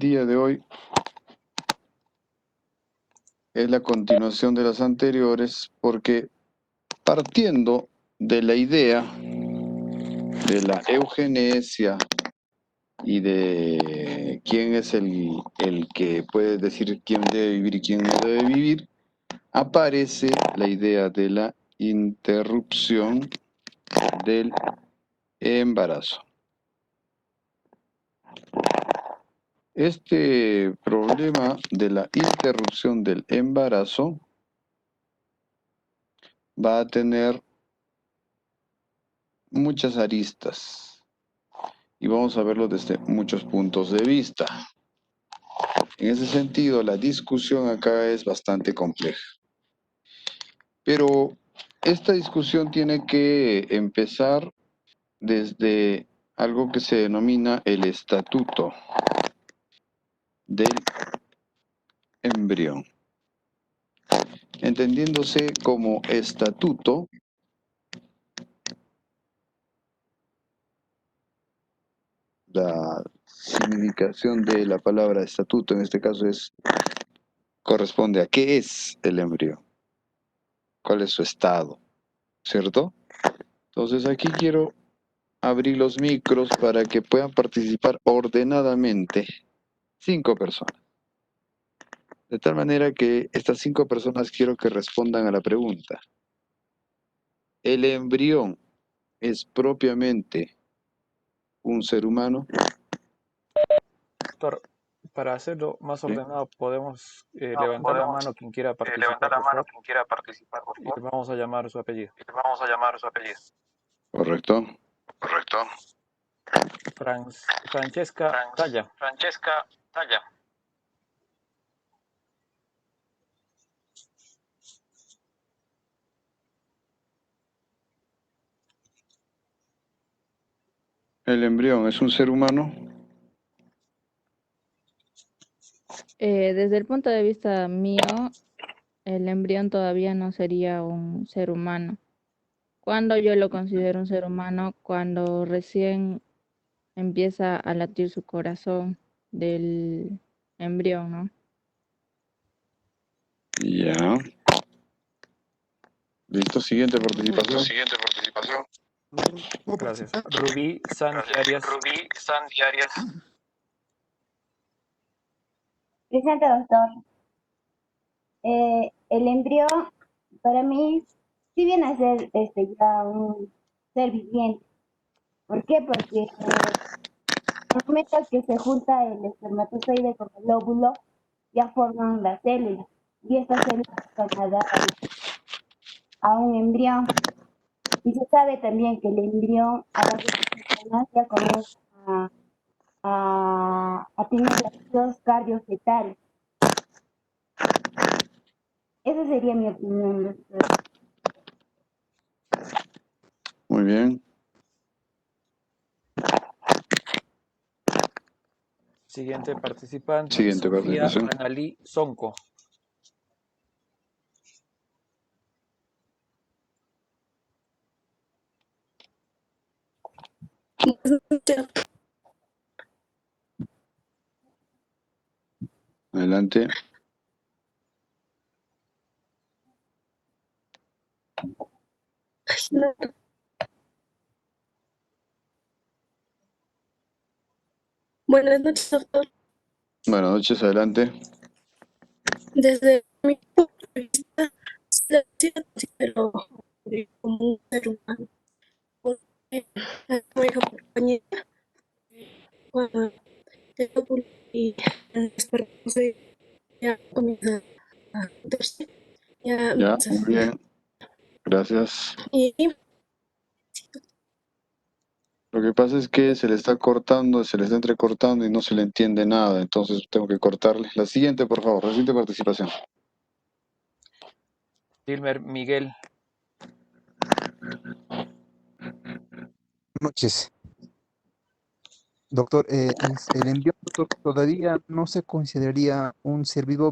día de hoy es la continuación de las anteriores, porque partiendo de la idea de la eugenesia y de quién es el que puede decir quién debe vivir y quién no debe vivir, aparece la idea de la interrupción del embarazo. Este problema de la interrupción del embarazo va a tener muchas aristas y vamos a verlo desde muchos puntos de vista. En ese sentido, la discusión acá es bastante compleja. Pero esta discusión tiene que empezar desde algo que se denomina el estatuto del embrión. Entendiéndose como estatuto, la significación de la palabra estatuto en este caso corresponde a qué es el embrión, cuál es su estado, ¿cierto? Entonces aquí quiero abrir los micros para que puedan participar ordenadamente 5 personas. De tal manera que estas 5 personas quiero que respondan a la pregunta. ¿El embrión es propiamente un ser humano? Doctor, para hacerlo más ¿Sí? ordenado, podemos levantar la mano quien quiera participar, por favor, y vamos a llamar su apellido. Correcto. Francesca Talla. ¿El embrión es un ser humano? Desde el punto de vista mío, el embrión todavía no sería un ser humano. Cuando yo lo considero un ser humano, cuando recién empieza a latir su corazón del embrión, ¿no? Ya. Listo, siguiente participación. Gracias. Rubí Sandy Arias. Presente, doctor. El embrión, para mí, sí viene a ser ya un ser viviente. ¿Por qué? Porque al momento que se junta el espermatozoide con el óvulo, ya forman las células. Y estas células van a dar a un embrión. Y se sabe también que el embrión a las 2 semanas ya comienza a tener latidos cardiofetales. Esa sería mi opinión, doctor. Muy bien. Siguiente participante, Siguiente Sofía participación. Analí Sonco. Adelante. Buenas noches, doctor. Buenas noches, adelante. Desde mi punto de vista, sí la considero como un ser humano. Porque, como dijo mi compañera, cuando el óvulo y el espermatozoide ya comienza a juntarse, ya Ya, muy bien. Gracias. y Lo que pasa es que se le está cortando, se le está entrecortando y no se le entiende nada, entonces tengo que cortarle. La siguiente, por favor, la siguiente participación. Dilmer Miguel. Noches. Doctor, el embrión todavía no se consideraría un ser vivo,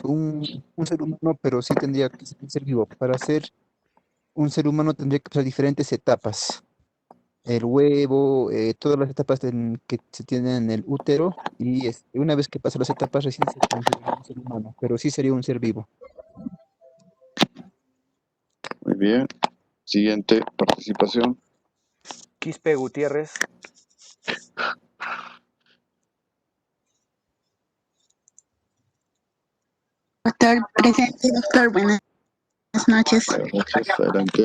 un ser humano, pero sí tendría que ser un ser vivo. Para ser un ser humano tendría que pasar diferentes etapas. el huevo, todas las etapas que se tienen en el útero, y una vez que pasan las etapas recién se considera un ser humano, pero sí sería un ser vivo. Muy bien. Siguiente participación. Quispe Gutiérrez. Doctor presente, doctor, buenas noches. Buenas noches, adelante.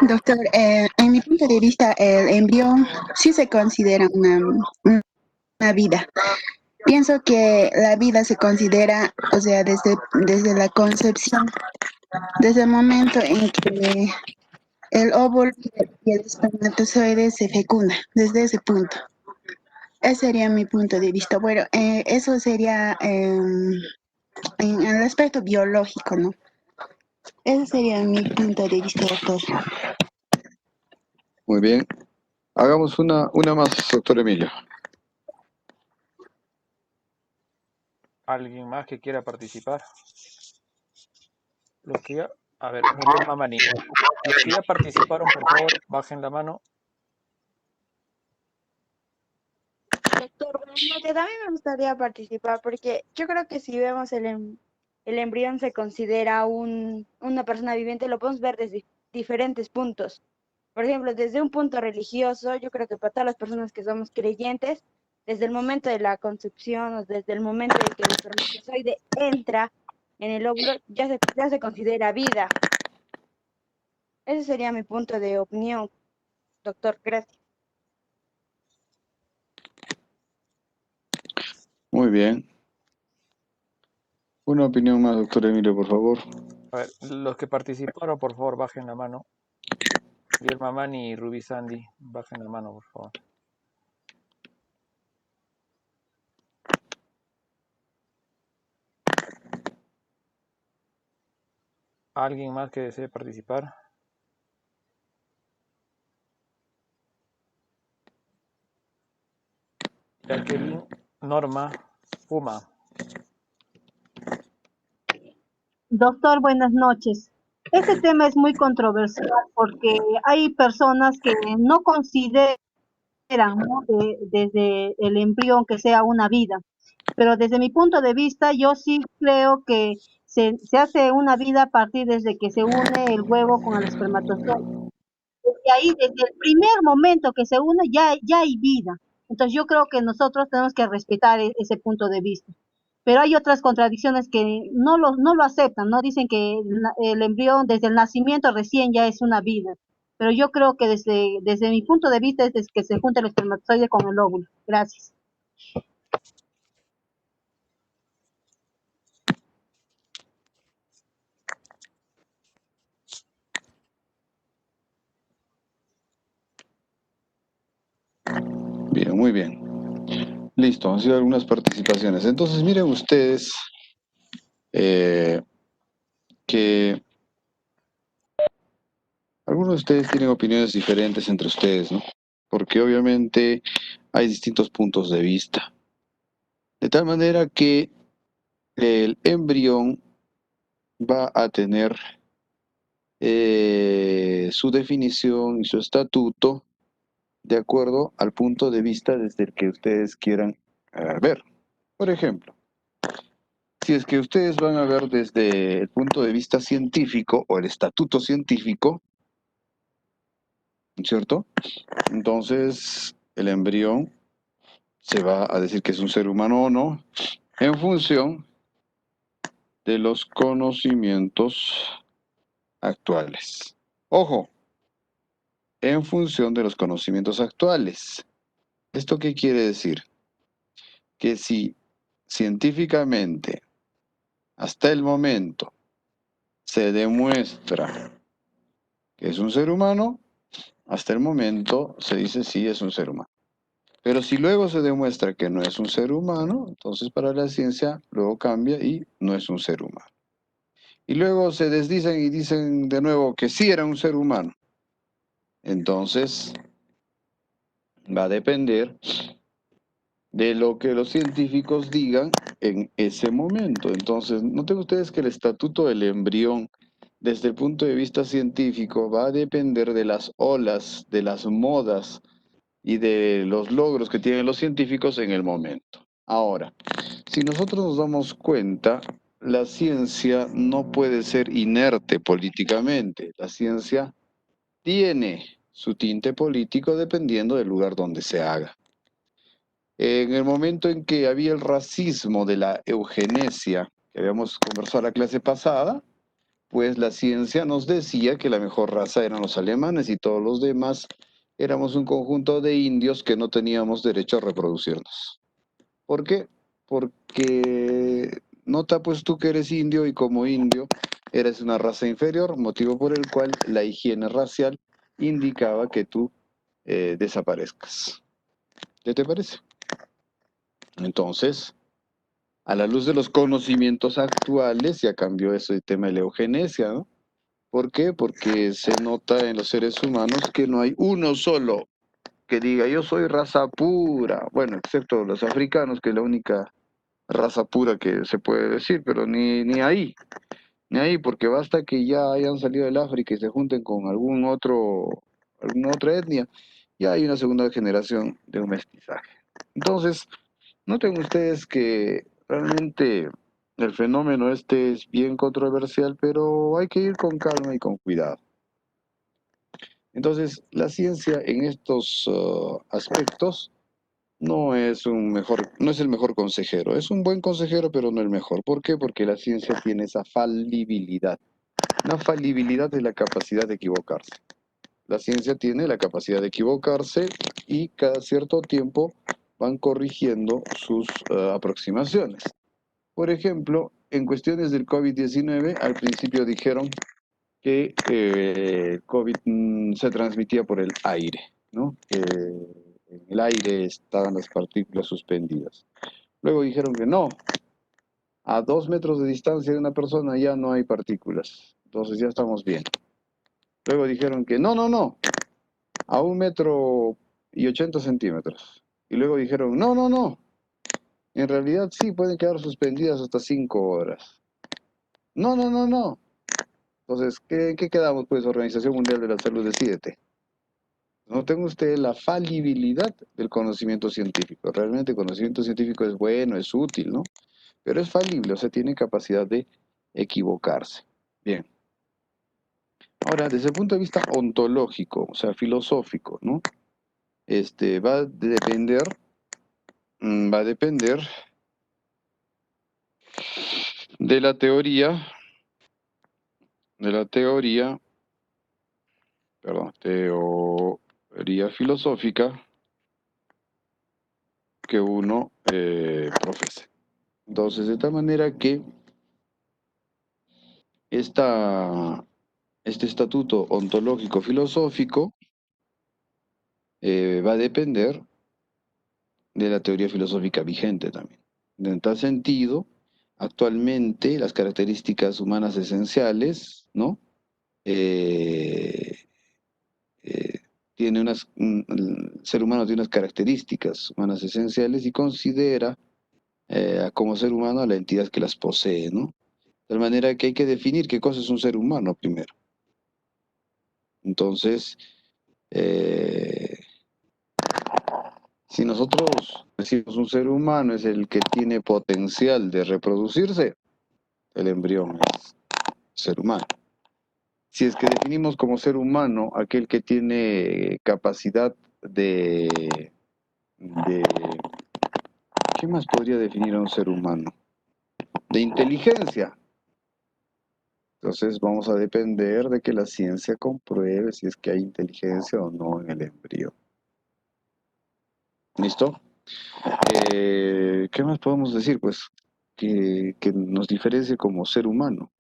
Doctor, en mi punto de vista, el embrión sí se considera una vida. Pienso que la vida se considera, o sea, desde la concepción, desde el momento en que el óvulo y el espermatozoide se fecunda, desde ese punto. Ese sería mi punto de vista. Bueno, eso sería en el aspecto biológico, ¿no? Ese sería mi punto de vista, doctor. Muy bien. Hagamos una más, doctor Emilio. ¿Alguien más que quiera participar? Los que ya... A ver, Muriel Mamani. Los que ya participaron, por favor, bajen la mano. Doctor, buenas noches. A mí me gustaría participar porque yo creo que si vemos el embrión se considera una persona viviente, lo podemos ver desde diferentes puntos. Por ejemplo, desde un punto religioso, yo creo que para todas las personas que somos creyentes, desde el momento de la concepción o desde el momento en que el espermatozoide entra en el óvulo, ya se considera vida. Ese sería mi punto de opinión, doctor. Gracias. Muy bien. Una opinión más, doctor Emilio, por favor. A ver, los que participaron, por favor, bajen la mano. Muriel Mamani y Ruby Sandy, bajen la mano, por favor. ¿Alguien más que desee participar? Jacqueline Norma Puma. Doctor, buenas noches. Este tema es muy controversial porque hay personas que no consideran, ¿no?, desde el embrión que sea una vida, pero desde mi punto de vista yo sí creo que se hace una vida a partir desde que se une el huevo con el espermatozoide. Desde ahí, desde el primer momento que se une, ya hay vida. Entonces yo creo que nosotros tenemos que respetar ese punto de vista. Pero hay otras contradicciones que no lo aceptan, ¿no? Dicen que el embrión desde el nacimiento recién ya es una vida. Pero yo creo que desde mi punto de vista es desde que se junta el espermatozoide con el óvulo. Gracias. Bien, muy bien. Listo, han sido algunas participaciones. Entonces, miren ustedes que algunos de ustedes tienen opiniones diferentes entre ustedes, ¿no? Porque obviamente hay distintos puntos de vista. De tal manera que el embrión va a tener su definición y su estatuto de acuerdo al punto de vista desde el que ustedes quieran ver. Por ejemplo, si es que ustedes van a ver desde el punto de vista científico o el estatuto científico, ¿cierto? Entonces, el embrión se va a decir que es un ser humano o no en función de los conocimientos actuales. Ojo, en función de los conocimientos actuales. ¿Esto qué quiere decir? Que si científicamente hasta el momento se demuestra que es un ser humano, hasta el momento se dice sí es un ser humano. Pero si luego se demuestra que no es un ser humano, entonces para la ciencia luego cambia y no es un ser humano. Y luego se desdicen y dicen de nuevo que sí era un ser humano. Entonces va a depender de lo que los científicos digan en ese momento. Entonces, noten ustedes que el estatuto del embrión desde el punto de vista científico, va a depender de las olas, de las modas y de los logros que tienen los científicos en el momento. Ahora, si nosotros nos damos cuenta, la ciencia no puede ser inerte políticamente. La ciencia tiene su tinte político dependiendo del lugar donde se haga. En el momento en que había el racismo de la eugenesia, que habíamos conversado la clase pasada, pues la ciencia nos decía que la mejor raza eran los alemanes y todos los demás éramos un conjunto de indios que no teníamos derecho a reproducirnos. ¿Por qué? Porque nota pues tú que eres indio y como indio eres una raza inferior, motivo por el cual la higiene racial indicaba que tú desaparezcas. ¿Qué te parece? Entonces, a la luz de los conocimientos actuales, ya cambió eso el tema de la eugenesia, ¿no? ¿Por qué? Porque se nota en los seres humanos que no hay uno solo que diga yo soy raza pura. Bueno, excepto los africanos, que es la única raza pura que se puede decir, pero ni ahí, porque basta que ya hayan salido del África y se junten con alguna otra etnia, ya hay una segunda generación de un mestizaje. Entonces, noten ustedes que realmente el fenómeno este es bien controversial, pero hay que ir con calma y con cuidado. Entonces, la ciencia en estos aspectos no es el mejor consejero. Es un buen consejero, pero no el mejor. ¿Por qué? Porque la ciencia tiene esa falibilidad. La falibilidad es la capacidad de equivocarse. La ciencia tiene la capacidad de equivocarse y cada cierto tiempo van corrigiendo sus aproximaciones. Por ejemplo, en cuestiones del COVID-19, al principio dijeron que el COVID se transmitía por el aire, ¿no? En el aire estaban las partículas suspendidas. Luego dijeron que no, a 2 metros de distancia de una persona ya no hay partículas, entonces ya estamos bien. Luego dijeron que no, a 1,80 m. Y luego dijeron, no, en realidad sí, pueden quedar suspendidas hasta 5 horas. No. Entonces, ¿qué quedamos? Pues Organización Mundial de la Salud, decídete. No tenga usted la falibilidad del conocimiento científico. Realmente el conocimiento científico es bueno, es útil, ¿no? Pero es falible, o sea, tiene capacidad de equivocarse. Bien. Ahora, desde el punto de vista ontológico, o sea, filosófico, ¿no? Va a depender de la teoría, teoría filosófica que uno profese. Entonces, de tal manera que este estatuto ontológico filosófico va a depender de la teoría filosófica vigente también. En tal sentido, actualmente las características humanas esenciales, ¿no? El ser humano tiene unas características humanas esenciales y considera como ser humano a la entidad que las posee, ¿no? De tal manera que hay que definir qué cosa es un ser humano primero. Entonces, si nosotros decimos un ser humano es el que tiene potencial de reproducirse, el embrión es ser humano. Si es que definimos como ser humano aquel que tiene capacidad de ¿qué más podría definir a un ser humano? De inteligencia. Entonces vamos a depender de que la ciencia compruebe si es que hay inteligencia o no en el embrión. ¿Listo? ¿Qué más podemos decir? Pues que nos diferencie como ser humano.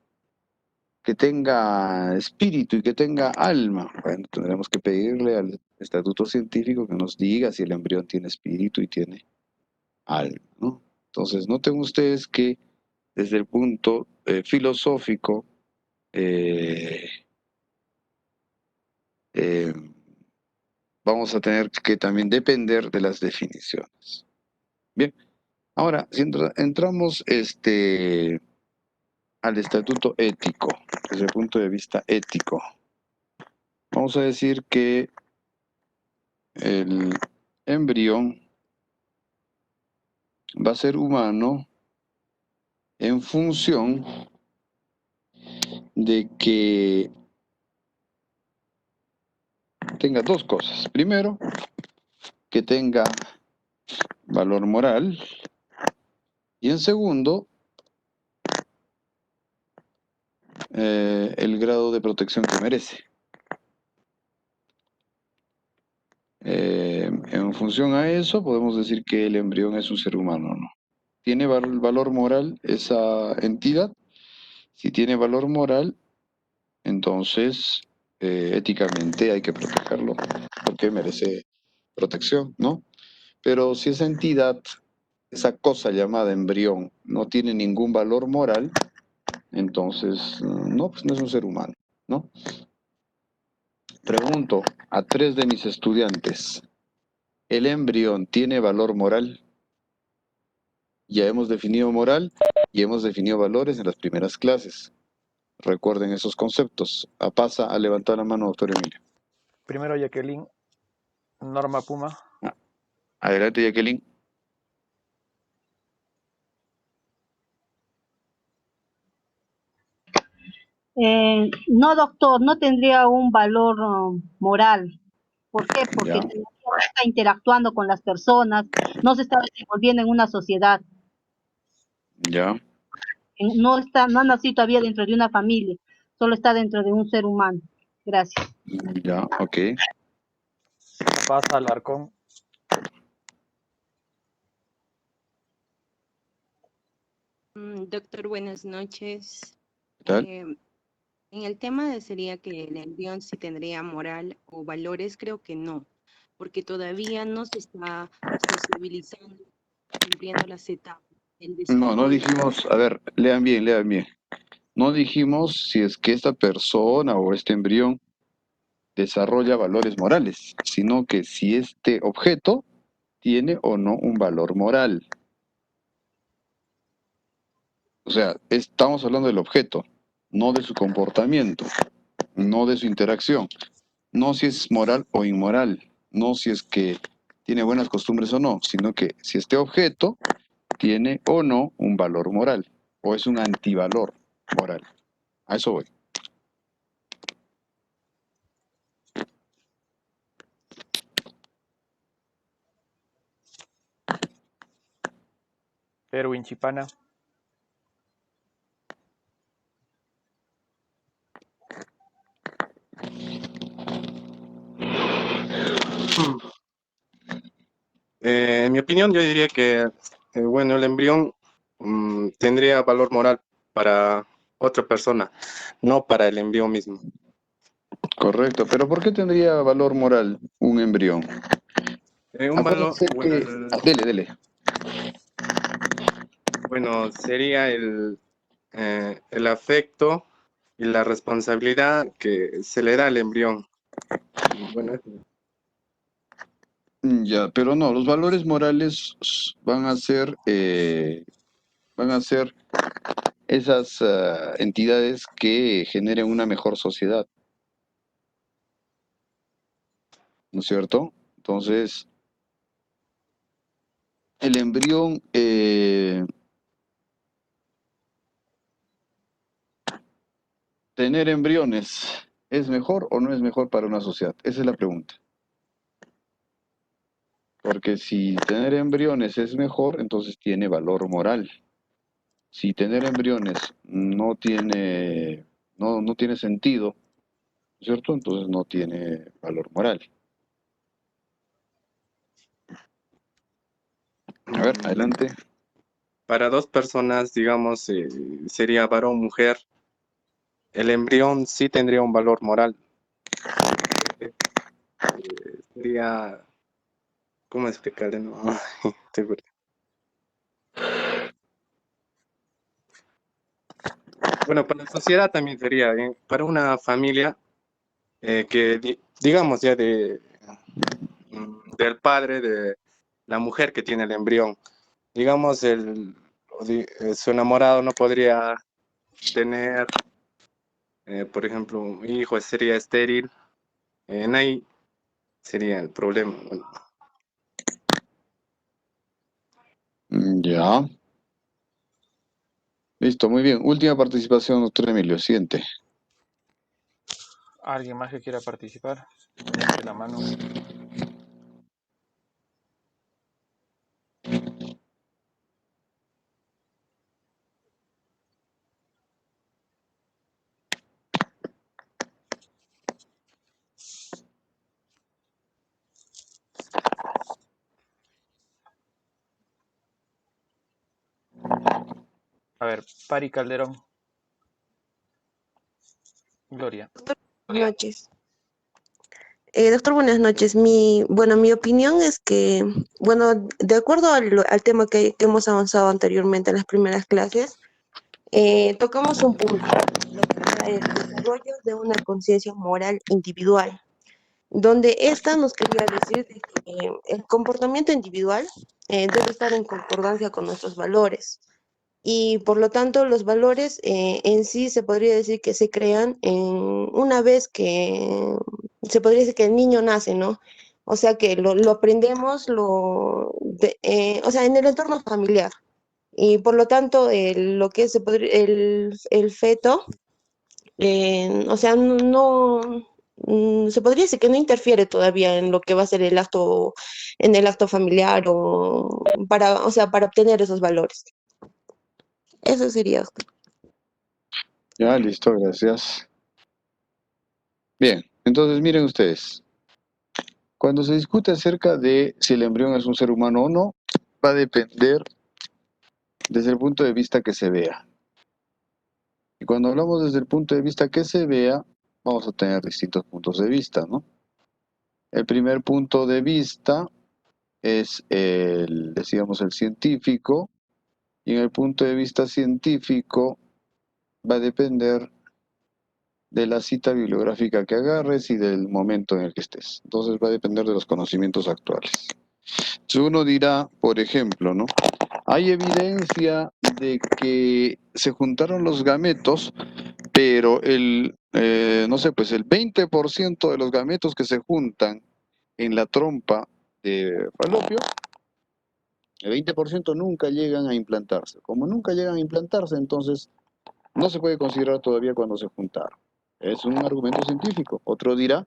Que tenga espíritu y que tenga alma. Bueno, tendremos que pedirle al estatuto científico que nos diga si el embrión tiene espíritu y tiene alma, ¿no? Entonces, noten ustedes que desde el punto filosófico vamos a tener que también depender de las definiciones. Bien, ahora, si entramos al estatuto ético. desde el punto de vista ético. Vamos a decir que el embrión va a ser humano en función de que tenga dos cosas. Primero, que tenga valor moral. Y en segundo, el grado de protección que merece. En función a eso, podemos decir que el embrión es un ser humano, ¿no? ¿Tiene valor moral esa entidad? Si tiene valor moral, entonces éticamente hay que protegerlo, porque merece protección, ¿no? Pero si esa entidad, esa cosa llamada embrión, no tiene ningún valor moral, entonces no, pues no es un ser humano, ¿no? Pregunto a 3 de mis estudiantes, ¿el embrión tiene valor moral? Ya hemos definido moral y hemos definido valores en las primeras clases. Recuerden esos conceptos. Pasa a levantar la mano, doctor Emilio. Primero Jacqueline, Norma Puma. Adelante, Jacqueline. No, doctor, no tendría un valor moral. ¿Por qué? Porque Ya, todavía no está interactuando con las personas, no se está desenvolviendo en una sociedad, ya, no ha nacido todavía dentro de una familia, solo está dentro de un ser humano. Gracias. ya, ok. Paz Alarcón. Doctor, buenas noches. ¿Qué tal? En el tema de sería que el embrión sí tendría moral o valores, creo que no, porque todavía no se está sociabilizando, cumpliendo las etapas. El No, no desarrollo. dijimos, a ver, lean bien, lean bien. No dijimos si es que esta persona o este embrión desarrolla valores morales, sino que si este objeto tiene o no un valor moral. O sea, estamos hablando del objeto, no de su comportamiento, no de su interacción, no si es moral o inmoral, no si es que tiene buenas costumbres o no, sino que si este objeto tiene o no un valor moral, o es un antivalor moral. A eso voy. Erwin Chipana. En mi opinión, yo diría que, bueno, el embrión tendría valor moral para otra persona, no para el embrión mismo. Correcto, pero ¿por qué tendría valor moral un embrión? Un valor, Acuérdense bueno, que... Dele. bueno, sería el afecto y la responsabilidad que se le da al embrión. Bueno, Ya, pero no, los valores morales van a ser esas entidades que generen una mejor sociedad, ¿no es cierto? Entonces, el embrión, tener embriones, ¿es mejor o no es mejor para una sociedad? Esa es la pregunta. Porque si tener embriones es mejor, entonces tiene valor moral. Si tener embriones no tiene sentido, ¿cierto? Entonces no tiene valor moral. A ver, adelante. para dos personas, digamos, sería varón-mujer, el embrión sí tendría un valor moral. Sería, ¿cómo explicarle? No, estoy perdido. Bueno, para la sociedad también sería, para una familia que, digamos, ya del padre de la mujer que tiene el embrión, digamos, su enamorado no podría tener Por ejemplo, mi hijo sería estéril, ahí sería el problema. Bueno, Ya. Listo, muy bien. Última participación, doctor Emilio. Siguiente. ¿Alguien más que quiera participar? Levante la mano. A ver, Pari Calderón. Gloria. Buenas noches. Doctor, buenas noches. Mi opinión es que, bueno, de acuerdo al tema que hemos avanzado anteriormente en las primeras clases, tocamos un punto, lo que era el desarrollo de una conciencia moral individual, donde esta nos quería decir de que el comportamiento individual debe estar en concordancia con nuestros valores. Y por lo tanto, los valores en sí se podría decir que se crean una vez que se podría decir que el niño nace, ¿no? O sea que lo aprendemos o sea, en el entorno familiar. Y por lo tanto, lo que el feto, o sea, se podría decir que no interfiere todavía en lo que va a ser en el acto familiar o sea, para obtener esos valores. Eso sería. Ya, listo, gracias. Bien, entonces miren ustedes. Cuando se discute acerca de si el embrión es un ser humano o no, va a depender desde el punto de vista que se vea. Y cuando hablamos desde el punto de vista que se vea, vamos a tener distintos puntos de vista, ¿no? El primer punto de vista es decíamos, el científico, y en el punto de vista científico va a depender de la cita bibliográfica que agarres y del momento en el que estés. Entonces va a depender de los conocimientos actuales. Si uno dirá, por ejemplo, ¿no? Hay evidencia de que se juntaron los gametos, pero no sé, pues el 20% de los gametos que se juntan en la trompa de falopio, el 20% nunca llegan a implantarse. Como nunca llegan a implantarse, entonces no se puede considerar todavía cuando se juntaron. Es un argumento científico. Otro dirá,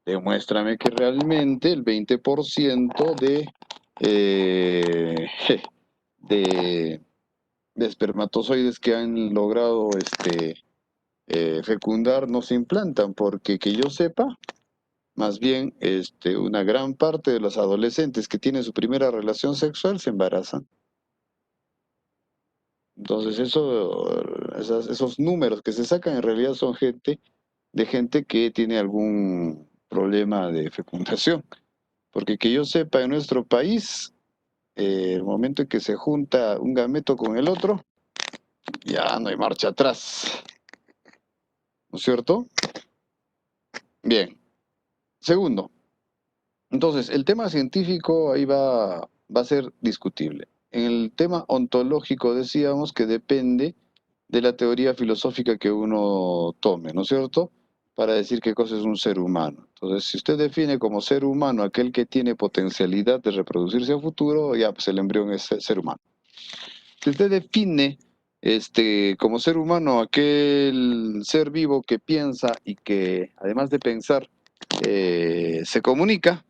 demuéstrame que realmente el 20% eh, de, de espermatozoides que han logrado fecundar no se implantan, porque que yo sepa, más bien una gran parte de los adolescentes que tienen su primera relación sexual se embarazan. Entonces esos números que se sacan en realidad son de gente que tiene algún problema de fecundación. Porque que yo sepa, en nuestro país, el momento en que se junta un gameto con el otro, ya no hay marcha atrás. ¿No es cierto? Bien. Segundo, entonces, el tema científico ahí va a ser discutible. En el tema ontológico decíamos que depende de la teoría filosófica que uno tome, ¿no es cierto? Para decir qué cosa es un ser humano. Entonces, si usted define como ser humano aquel que tiene potencialidad de reproducirse a futuro, ya pues el embrión es ser humano. Si usted define como ser humano aquel ser vivo que piensa y que además de pensar se comunica,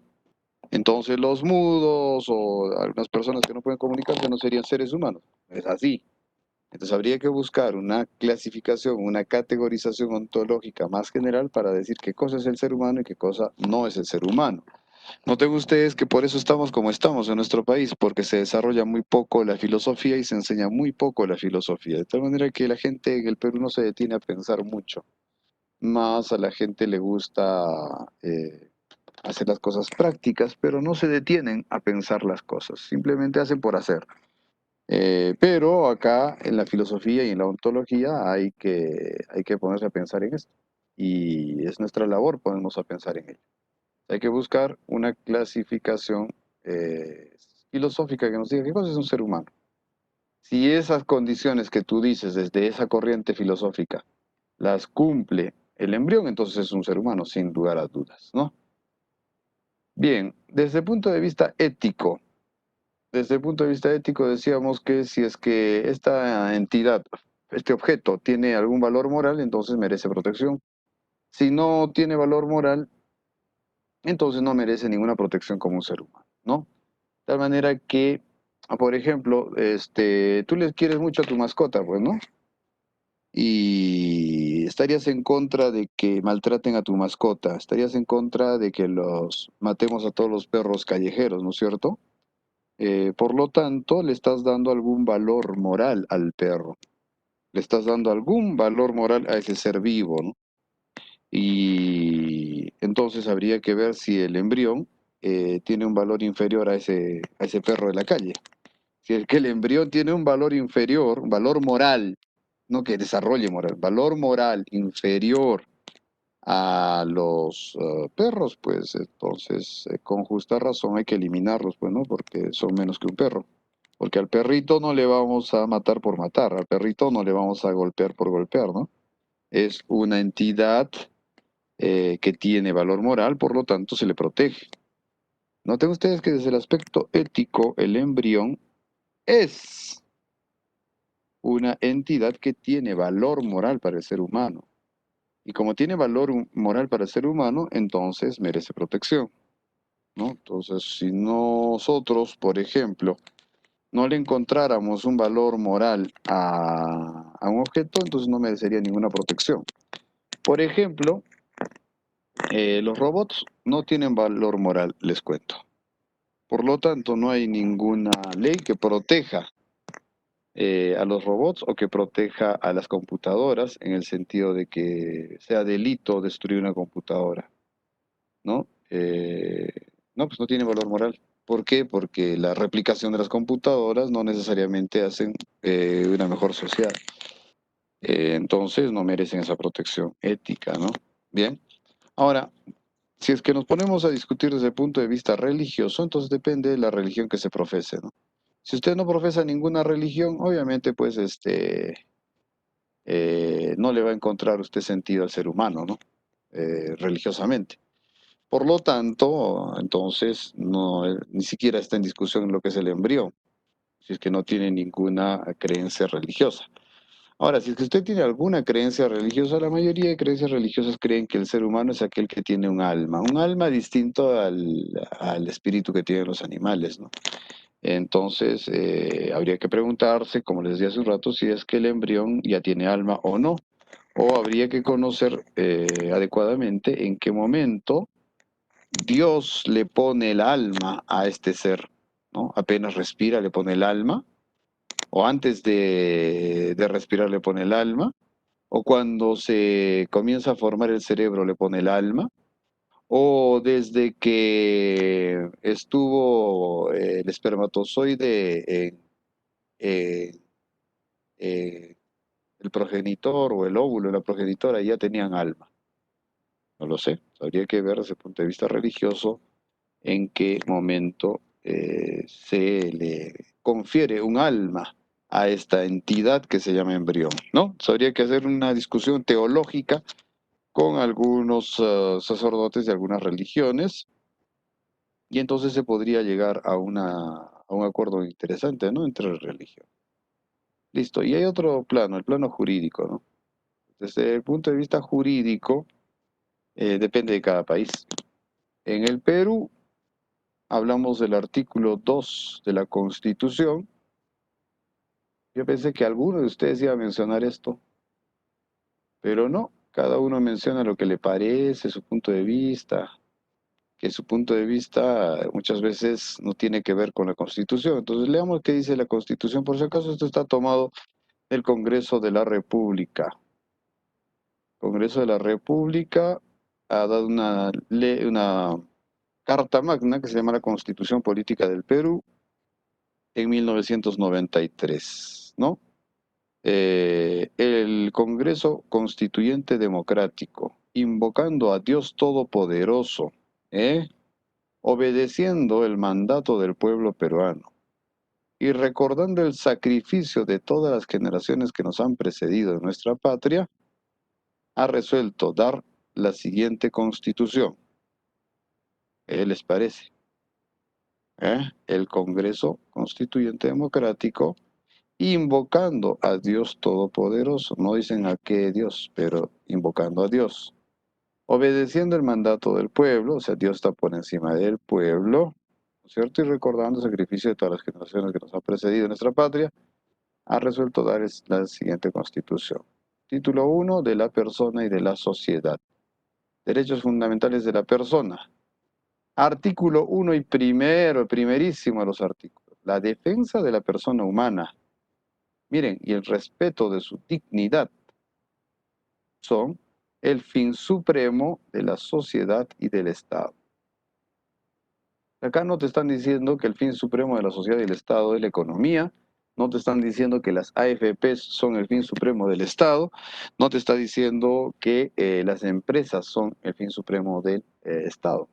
entonces los mudos o algunas personas que no pueden comunicarse no serían seres humanos. Es así. Entonces habría que buscar una clasificación, una categorización ontológica más general para decir qué cosa es el ser humano y qué cosa no es el ser humano. Noten ustedes que por eso estamos como estamos en nuestro país, porque se desarrolla muy poco la filosofía y se enseña muy poco la filosofía, de tal manera que la gente en el Perú no se detiene a pensar mucho. Más a la gente le gusta hacer las cosas prácticas, pero no se detienen a pensar las cosas, simplemente hacen por hacer. Pero acá en la filosofía y en la ontología hay que ponerse a pensar en esto. Y es nuestra labor ponernos a pensar en ello. Hay que buscar una clasificación filosófica que nos diga qué cosa es un ser humano. Si esas condiciones que tú dices desde esa corriente filosófica las cumple el embrión, entonces es un ser humano, sin lugar a dudas, ¿no? Bien, desde el punto de vista ético, decíamos que si es que esta entidad, este objeto, tiene algún valor moral, entonces merece protección. Si no tiene valor moral, entonces no merece ninguna protección como un ser humano, ¿no? De tal manera que, por ejemplo, tú le quieres mucho a tu mascota, pues, ¿no? Y estarías en contra de que maltraten a tu mascota, estarías en contra de que los matemos a todos los perros callejeros, ¿no es cierto? Por lo tanto, le estás dando algún valor moral al perro, le estás dando algún valor moral a ese ser vivo, ¿no? Y entonces habría que ver si el embrión tiene un valor inferior a ese perro de la calle. Si es que el embrión tiene un valor inferior, un valor moral, no que desarrolle moral, valor moral inferior a los perros, pues entonces con justa razón hay que eliminarlos, pues, ¿no? Porque son menos que un perro. Porque al perrito no le vamos a matar por matar, al perrito no le vamos a golpear por golpear, ¿no? Es una entidad que tiene valor moral, por lo tanto se le protege. Noten ustedes que desde el aspecto ético, el embrión es una entidad que tiene valor moral para el ser humano. Y como tiene valor moral para el ser humano, entonces merece protección, ¿no? Entonces, si nosotros, por ejemplo, no le encontráramos un valor moral a un objeto, entonces no merecería ninguna protección. Por ejemplo, los robots no tienen valor moral, les cuento. Por lo tanto, no hay ninguna ley que proteja a los robots o que proteja a las computadoras en el sentido de que sea delito destruir una computadora, ¿no? No, pues no tiene valor moral. ¿Por qué? Porque la replicación de las computadoras no necesariamente hacen una mejor sociedad. Entonces no merecen esa protección ética, ¿no? Bien. Ahora, si es que nos ponemos a discutir desde el punto de vista religioso, entonces depende de la religión que se profese, ¿no? Si usted no profesa ninguna religión, obviamente, pues, no le va a encontrar usted sentido al ser humano, ¿no? Religiosamente. Por lo tanto, entonces, no, ni siquiera está en discusión lo que es el embrión, si es que no tiene ninguna creencia religiosa. Ahora, si es que usted tiene alguna creencia religiosa, la mayoría de creencias religiosas creen que el ser humano es aquel que tiene un alma distinto al espíritu que tienen los animales, ¿no? Entonces, habría que preguntarse, como les decía hace un rato, si es que el embrión ya tiene alma o no. O habría que conocer adecuadamente en qué momento Dios le pone el alma a este ser, ¿no? Apenas respira, le pone el alma, o antes de respirar le pone el alma, o cuando se comienza a formar el cerebro le pone el alma, o desde que estuvo el espermatozoide eh, el progenitor o el óvulo, la progenitora ya tenían alma. No lo sé, habría que ver desde el punto de vista religioso en qué momento se le confiere un alma a esta entidad que se llama embrión, ¿no? Habría que hacer una discusión teológica con algunos sacerdotes de algunas religiones y entonces se podría llegar a un acuerdo interesante, ¿no? Entre religiones. Listo, y hay otro plano, el plano jurídico, ¿no? Desde el punto de vista jurídico, depende de cada país. En el Perú, hablamos del artículo 2 de la Constitución. Yo pensé que alguno de ustedes iba a mencionar esto, pero no, cada uno menciona lo que le parece, su punto de vista, que su punto de vista muchas veces no tiene que ver con la Constitución. Entonces leamos qué dice la Constitución, por si acaso esto está tomado del Congreso de la República. Congreso de la República ha dado una carta magna que se llama la Constitución Política del Perú en 1993, ¿no? El Congreso Constituyente Democrático, invocando a Dios Todopoderoso, obedeciendo el mandato del pueblo peruano y recordando el sacrificio de todas las generaciones que nos han precedido en nuestra patria, ha resuelto dar la siguiente constitución. ¿Qué les parece? El Congreso Constituyente Democrático, invocando a Dios Todopoderoso. No dicen a qué Dios, pero invocando a Dios. Obedeciendo el mandato del pueblo, o sea, Dios está por encima del pueblo, ¿no es cierto? Y recordando el sacrificio de todas las generaciones que nos han precedido en nuestra patria, ha resuelto dar la siguiente constitución. Título 1, de la persona y de la sociedad. Derechos fundamentales de la persona. Artículo 1 y primerísimo de los artículos. La defensa de la persona humana. Miren, y el respeto de su dignidad son el fin supremo de la sociedad y del Estado. Acá no te están diciendo que el fin supremo de la sociedad y del Estado es la economía, no te están diciendo que las AFPs son el fin supremo del Estado, no te está diciendo que las empresas son el fin supremo del Estado.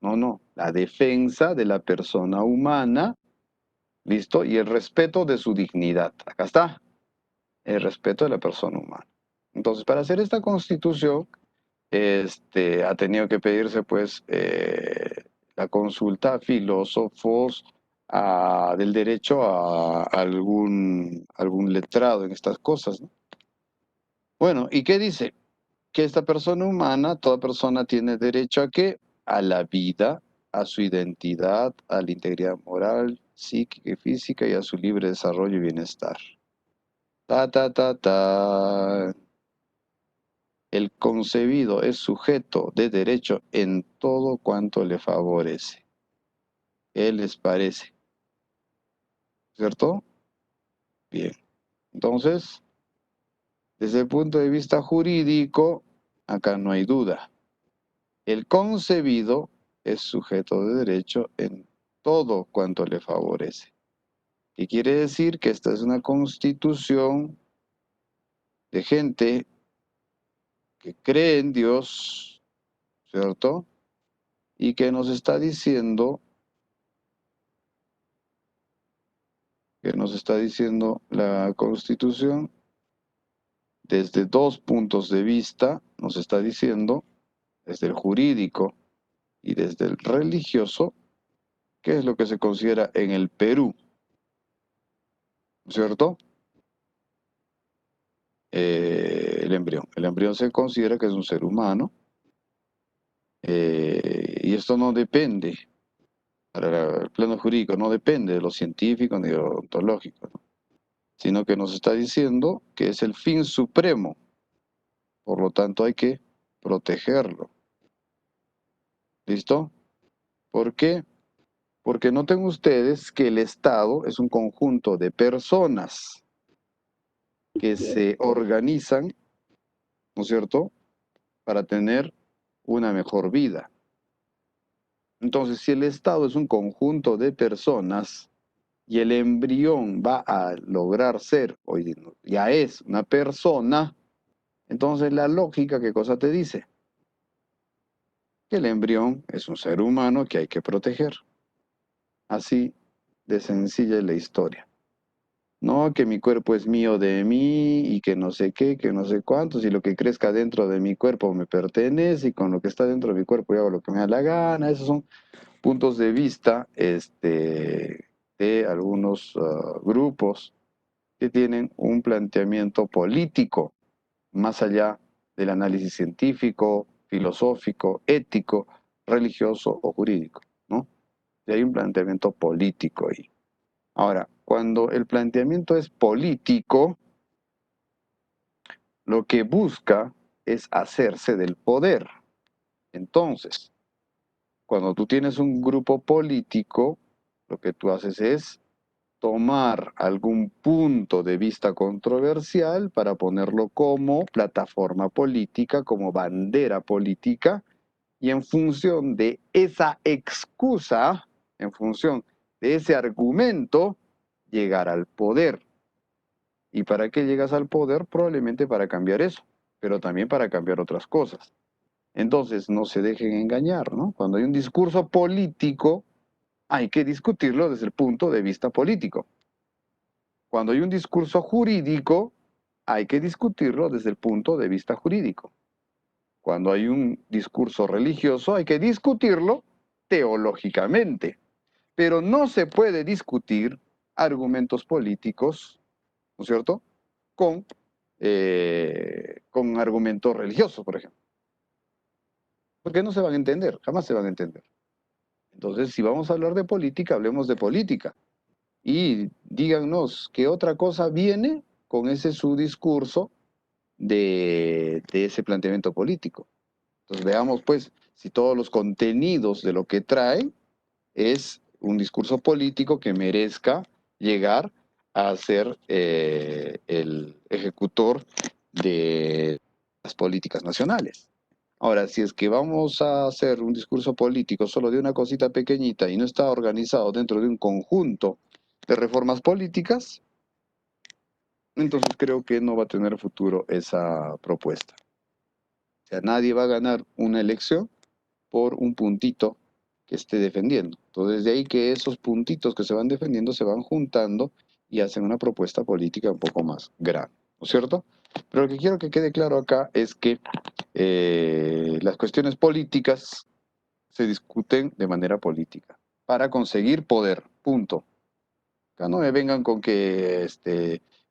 No, la defensa de la persona humana, ¿listo? Y el respeto de su dignidad. Acá está, el respeto de la persona humana. Entonces, para hacer esta constitución, ha tenido que pedirse, pues, la consulta a filósofos del derecho, a algún letrado en estas cosas, ¿no? Bueno, ¿y qué dice? Que esta persona humana, toda persona tiene derecho ¿a qué? A la vida, a su identidad, a la integridad moral, psíquica y física y a su libre desarrollo y bienestar. El concebido es sujeto de derecho en todo cuanto le favorece. ¿Qué les parece? ¿Cierto? Bien. Entonces, desde el punto de vista jurídico, acá no hay duda. El concebido es sujeto de derecho en todo cuanto le favorece. ¿Qué quiere decir? Que esta es una constitución de gente que cree en Dios, ¿cierto? Y que nos está diciendo la Constitución, desde dos puntos de vista, nos está diciendo, desde el jurídico y desde el religioso, qué es lo que se considera en el Perú, ¿cierto? El embrión. El embrión se considera que es un ser humano, y esto no depende, para el plano jurídico, no depende de lo científico ni de lo ontológico, ¿no? Sino que nos está diciendo que es el fin supremo, por lo tanto hay que protegerlo. ¿Listo? ¿Por qué? Porque noten ustedes que el Estado es un conjunto de personas que se organizan, ¿no es cierto?, para tener una mejor vida. Entonces, si el Estado es un conjunto de personas y el embrión va a lograr ser, o ya es una persona, entonces la lógica, ¿qué cosa te dice? Que el embrión es un ser humano que hay que proteger. Así de sencilla es la historia. No, que mi cuerpo es mío de mí y que no sé qué, que no sé cuántos, y lo que crezca dentro de mi cuerpo me pertenece y con lo que está dentro de mi cuerpo yo hago lo que me da la gana. Esos son puntos de vista de algunos grupos que tienen un planteamiento político más allá del análisis científico, filosófico, ético, religioso o jurídico, ¿no? Y hay un planteamiento político ahí. Ahora, cuando el planteamiento es político, lo que busca es hacerse del poder. Entonces, cuando tú tienes un grupo político, lo que tú haces es tomar algún punto de vista controversial para ponerlo como plataforma política, como bandera política, y en función de esa excusa, en función de ese argumento, llegar al poder. ¿Y para qué llegas al poder? Probablemente para cambiar eso, pero también para cambiar otras cosas. Entonces, no se dejen engañar, ¿no? Cuando hay un discurso político, hay que discutirlo desde el punto de vista político. Cuando hay un discurso jurídico, hay que discutirlo desde el punto de vista jurídico. Cuando hay un discurso religioso hay que discutirlo teológicamente, pero no se puede discutir argumentos políticos, ¿no es cierto?, con argumentos religiosos, por ejemplo. Porque no se van a entender, jamás se van a entender. Entonces, si vamos a hablar de política, hablemos de política. Y díganos qué otra cosa viene con ese su discurso de ese planteamiento político. Entonces veamos pues si todos los contenidos de lo que trae es un discurso político que merezca llegar a ser el ejecutor de las políticas nacionales. Ahora, si es que vamos a hacer un discurso político solo de una cosita pequeñita y no está organizado dentro de un conjunto de reformas políticas, entonces creo que no va a tener futuro esa propuesta. O sea, nadie va a ganar una elección por un puntito que esté defendiendo. Entonces, de ahí que esos puntitos que se van defendiendo se van juntando y hacen una propuesta política un poco más grande, ¿no es cierto? Pero lo que quiero que quede claro acá es que las cuestiones políticas se discuten de manera política para conseguir poder, punto. Acá no me vengan con que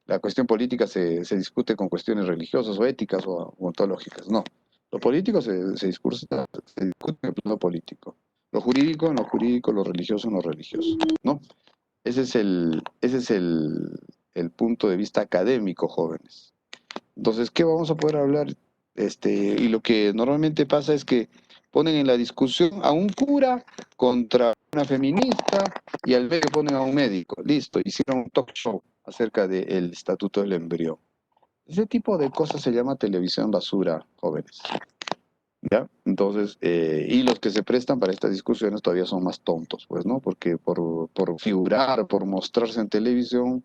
la cuestión política se discute con cuestiones religiosas o éticas o ontológicas, no. Lo político se discute en el plano político. Lo jurídico en lo jurídico, lo religioso en lo religioso, ¿no? Ese es el punto de vista académico, jóvenes. Entonces, ¿qué vamos a poder hablar? Y lo que normalmente pasa es que ponen en la discusión a un cura contra una feminista y al medio ponen a un médico. Listo, hicieron un talk show acerca del estatuto del embrión. Ese tipo de cosas se llama televisión basura, jóvenes. ¿Ya? Entonces, y los que se prestan para estas discusiones todavía son más tontos, pues, ¿no? Porque por figurar, por mostrarse en televisión,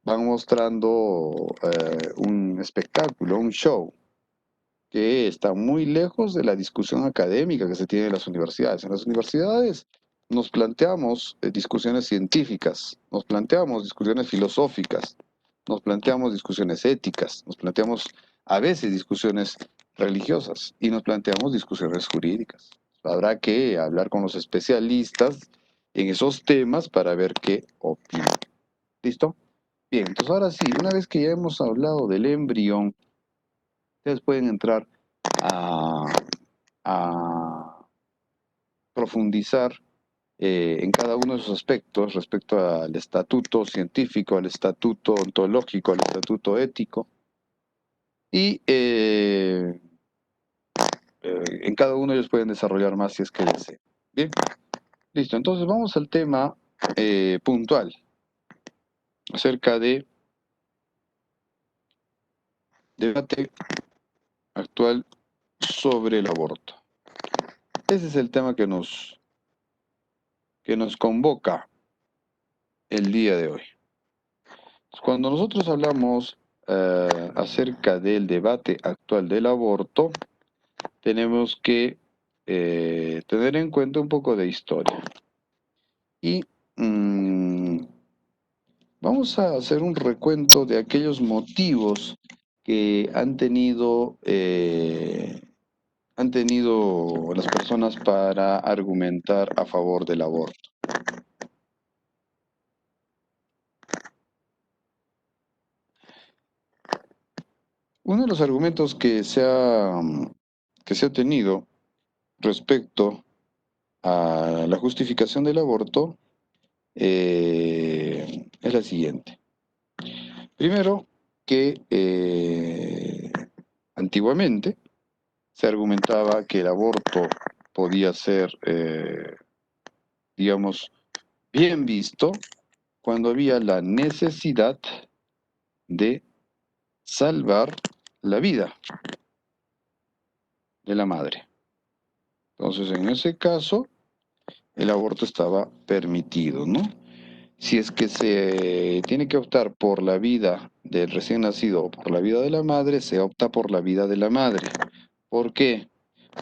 van mostrando un espectáculo, un show, que está muy lejos de la discusión académica que se tiene en las universidades. En las universidades nos planteamos discusiones científicas, nos planteamos discusiones filosóficas, nos planteamos discusiones éticas, nos planteamos a veces discusiones religiosas y nos planteamos discusiones jurídicas. Habrá que hablar con los especialistas en esos temas para ver qué opinan. ¿Listo? Bien, entonces ahora sí, una vez que ya hemos hablado del embrión, ustedes pueden entrar a profundizar en cada uno de sus aspectos respecto al estatuto científico, al estatuto ontológico, al estatuto ético. Y en cada uno ellos pueden desarrollar más si es que desean. Bien, listo. Entonces vamos al tema puntual acerca de debate actual sobre el aborto. Ese es el tema que nos convoca el día de hoy. Cuando nosotros hablamos acerca del debate actual del aborto, tenemos que tener en cuenta un poco de historia. Y vamos a hacer un recuento de aquellos motivos que han tenido las personas para argumentar a favor del aborto. Uno de los argumentos que se ha tenido respecto a la justificación del aborto es la siguiente. Primero, que antiguamente se argumentaba que el aborto podía ser, digamos, bien visto cuando había la necesidad de salvar la vida de la madre. Entonces, en ese caso, el aborto estaba permitido, ¿no? Si es que se tiene que optar por la vida del recién nacido o por la vida de la madre, se opta por la vida de la madre. ¿Por qué?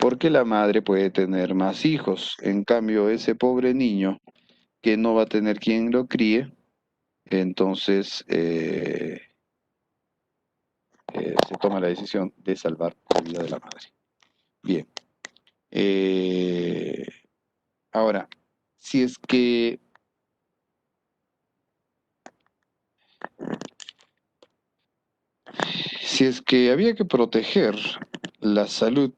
Porque la madre puede tener más hijos. En cambio, ese pobre niño que no va a tener quien lo críe, entonces se toma la decisión de salvar la vida de la madre. Bien. Ahora, si es que había que proteger la salud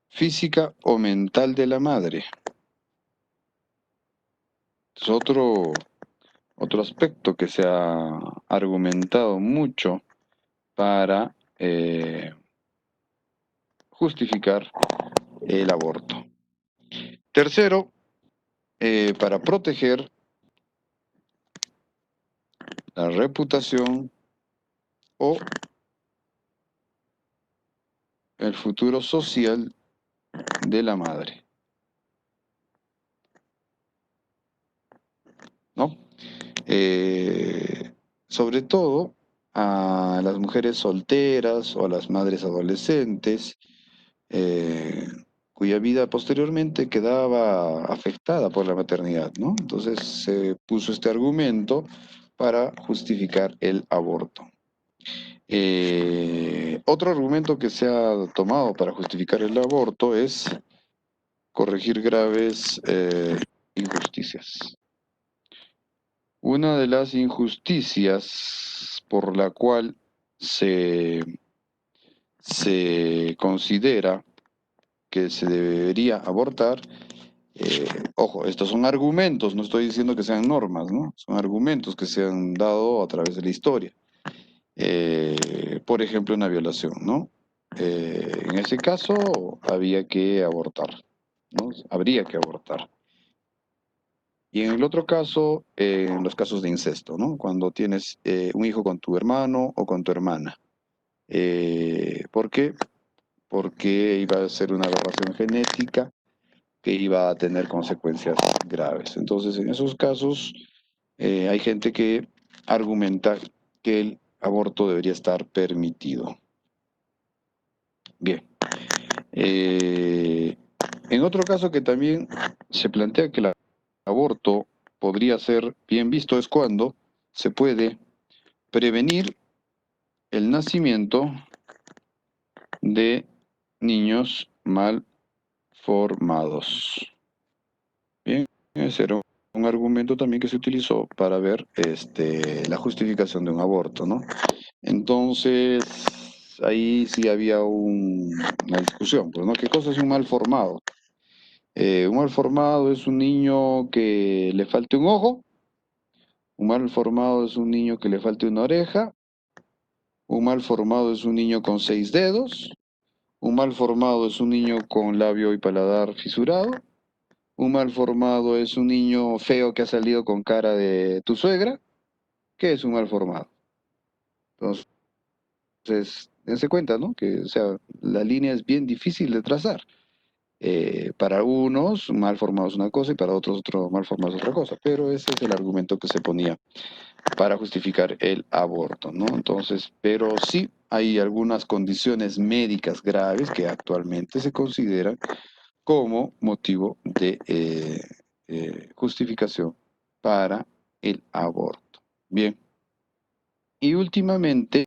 física o mental de la madre, es otro aspecto que se ha argumentado mucho para justificar el aborto. Tercero, para proteger la reputación o el futuro social de la madre, ¿no? Sobre todo a las mujeres solteras o a las madres adolescentes, cuya vida posteriormente quedaba afectada por la maternidad, ¿no? Entonces se puso este argumento para justificar el aborto. Otro argumento que se ha tomado para justificar el aborto es corregir graves injusticias. Una de las injusticias por la cual se considera que se debería abortar, ojo, estos son argumentos, no estoy diciendo que sean normas, ¿no? Son argumentos que se han dado a través de la historia. Por ejemplo, una violación, ¿no? En ese caso había que abortar, ¿no? Habría que abortar. Y en el otro caso, en los casos de incesto, ¿no? Cuando tienes un hijo con tu hermano o con tu hermana. ¿Por qué? Porque iba a ser una aberración genética que iba a tener consecuencias graves. Entonces, en esos casos, hay gente que argumenta que el aborto debería estar permitido. Bien. En otro caso que también se plantea que el aborto podría ser bien visto es cuando se puede prevenir el nacimiento de niños mal formados. Bien, ese era un argumento también que se utilizó para ver la justificación de un aborto, ¿no? Entonces, ahí sí había una discusión, pues, ¿no? ¿Qué cosa es un mal formado? Un mal formado es un niño que le falte un ojo, un mal formado es un niño que le falte una oreja, un mal formado es un niño con 6 dedos, un mal formado es un niño con labio y paladar fisurado, un mal formado es un niño feo que ha salido con cara de tu suegra. ¿Qué es un mal formado? Entonces, dense cuenta, ¿no? Que, o sea, la línea es bien difícil de trazar. Para unos, mal formado es una cosa y para otros, otro mal formado es otra cosa. Pero ese es el argumento que se ponía para justificar el aborto, ¿no? Entonces, pero sí hay algunas condiciones médicas graves que actualmente se consideran como motivo de justificación para el aborto. Bien. Y últimamente,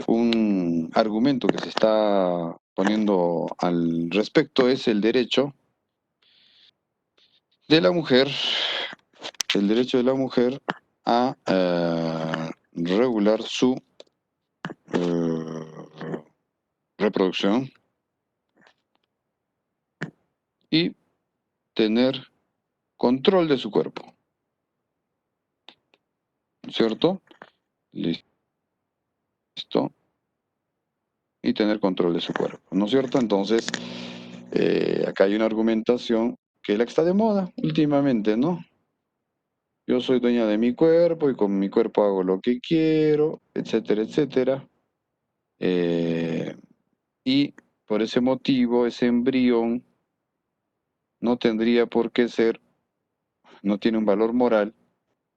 un argumento que se está poniendo al respecto es el derecho de la mujer, a regular su reproducción y tener control de su cuerpo. ¿Cierto? Listo. Y tener control de su cuerpo, ¿no es cierto? Entonces, acá hay una argumentación que es la que está de moda últimamente, ¿no? Yo soy dueña de mi cuerpo y con mi cuerpo hago lo que quiero, etcétera, etcétera. Y por ese motivo, ese embrión no tendría por qué ser, no tiene un valor moral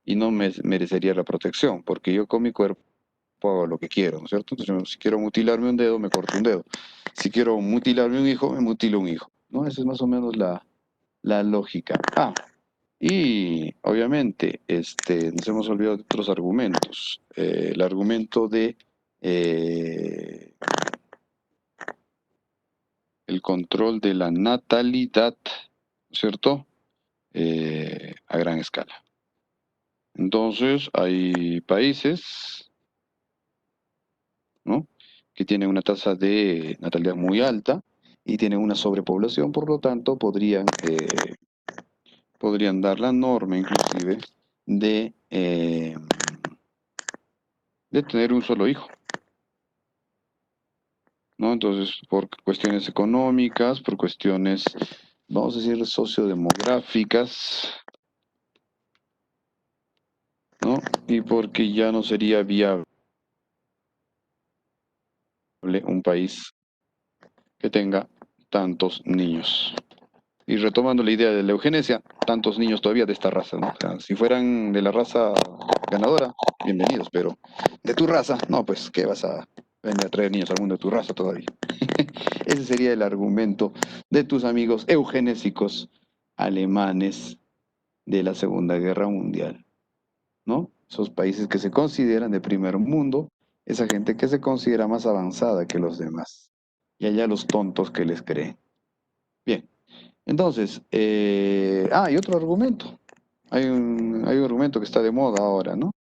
y no merecería la protección, porque yo con mi cuerpo hago lo que quiero, ¿no es cierto? Entonces, si quiero mutilarme un dedo, me corto un dedo. Si quiero mutilarme un hijo, me mutilo un hijo, ¿no? Esa es más o menos la lógica. Y obviamente nos hemos olvidado de otros argumentos. El argumento de eh, el control de la natalidad, ¿cierto? A gran escala. Entonces, hay países, ¿no?, que tienen una tasa de natalidad muy alta y tienen una sobrepoblación, por lo tanto, podrían dar la norma, inclusive, de tener un solo hijo, ¿no? Entonces, por cuestiones económicas, por cuestiones, vamos a decir, sociodemográficas, ¿no? Y porque ya no sería viable un país que tenga tantos niños. Y retomando la idea de la eugenesia, tantos niños todavía de esta raza, ¿no? O sea, si fueran de la raza ganadora, bienvenidos, pero de tu raza, no, pues, ¿qué vas a venir a traer niños al mundo de tu raza todavía? Ese sería el argumento de tus amigos eugenésicos alemanes de la Segunda Guerra Mundial, ¿no? Esos países que se consideran de primer mundo, esa gente que se considera más avanzada que los demás. Y allá los tontos que les creen. Bien, entonces, y otro argumento. Hay un argumento que está de moda ahora, ¿no?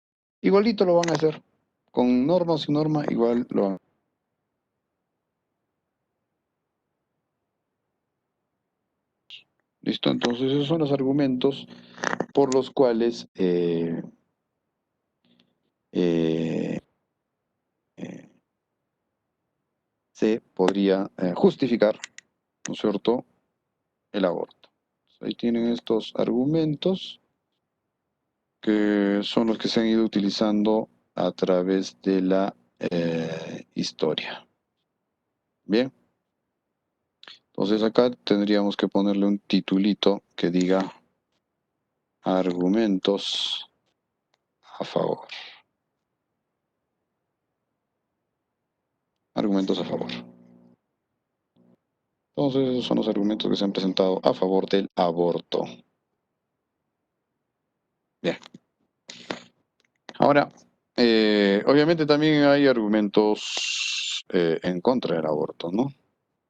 Igualito lo van a hacer. Con norma o sin norma, igual lo van a hacer. ¿Listo? Entonces, esos son los argumentos por los cuales se podría justificar, ¿no es cierto?, el aborto. Ahí tienen estos argumentos que son los que se han ido utilizando a través de la historia. Bien. Entonces acá tendríamos que ponerle un titulito que diga argumentos a favor. Argumentos a favor. Entonces esos son los argumentos que se han presentado a favor del aborto. Bien. Ahora, obviamente también hay argumentos en contra del aborto, ¿no?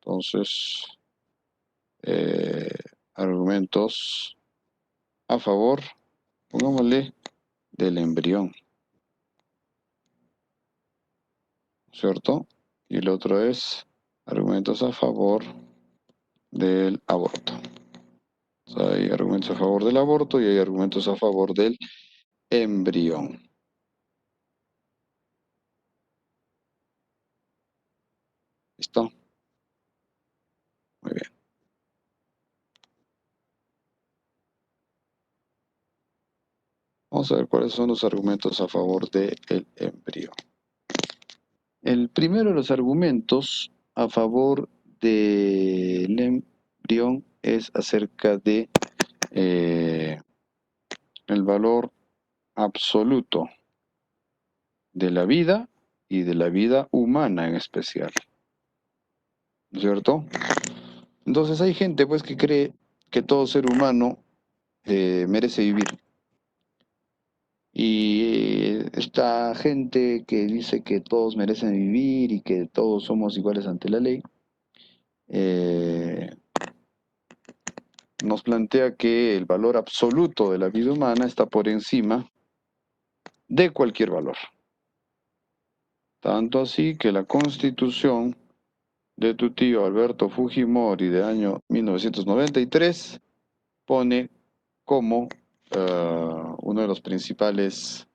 Entonces, argumentos a favor, pongámosle, del embrión, ¿cierto? Y el otro es argumentos a favor del aborto. O sea, hay argumentos a favor del aborto y hay argumentos a favor del embrión. ¿Listo? Muy bien. Vamos a ver cuáles son los argumentos a favor del embrión. El primero de los argumentos a favor del embrión es acerca de el valor absoluto de la vida y de la vida humana en especial. ¿No es cierto? Entonces hay gente pues que cree que todo ser humano merece vivir. Y esta gente que dice que todos merecen vivir y que todos somos iguales ante la ley, nos plantea que el valor absoluto de la vida humana está por encima de cualquier valor. Tanto así que la Constitución de tu tío Alberto Fujimori de año 1993 pone como uno de los principales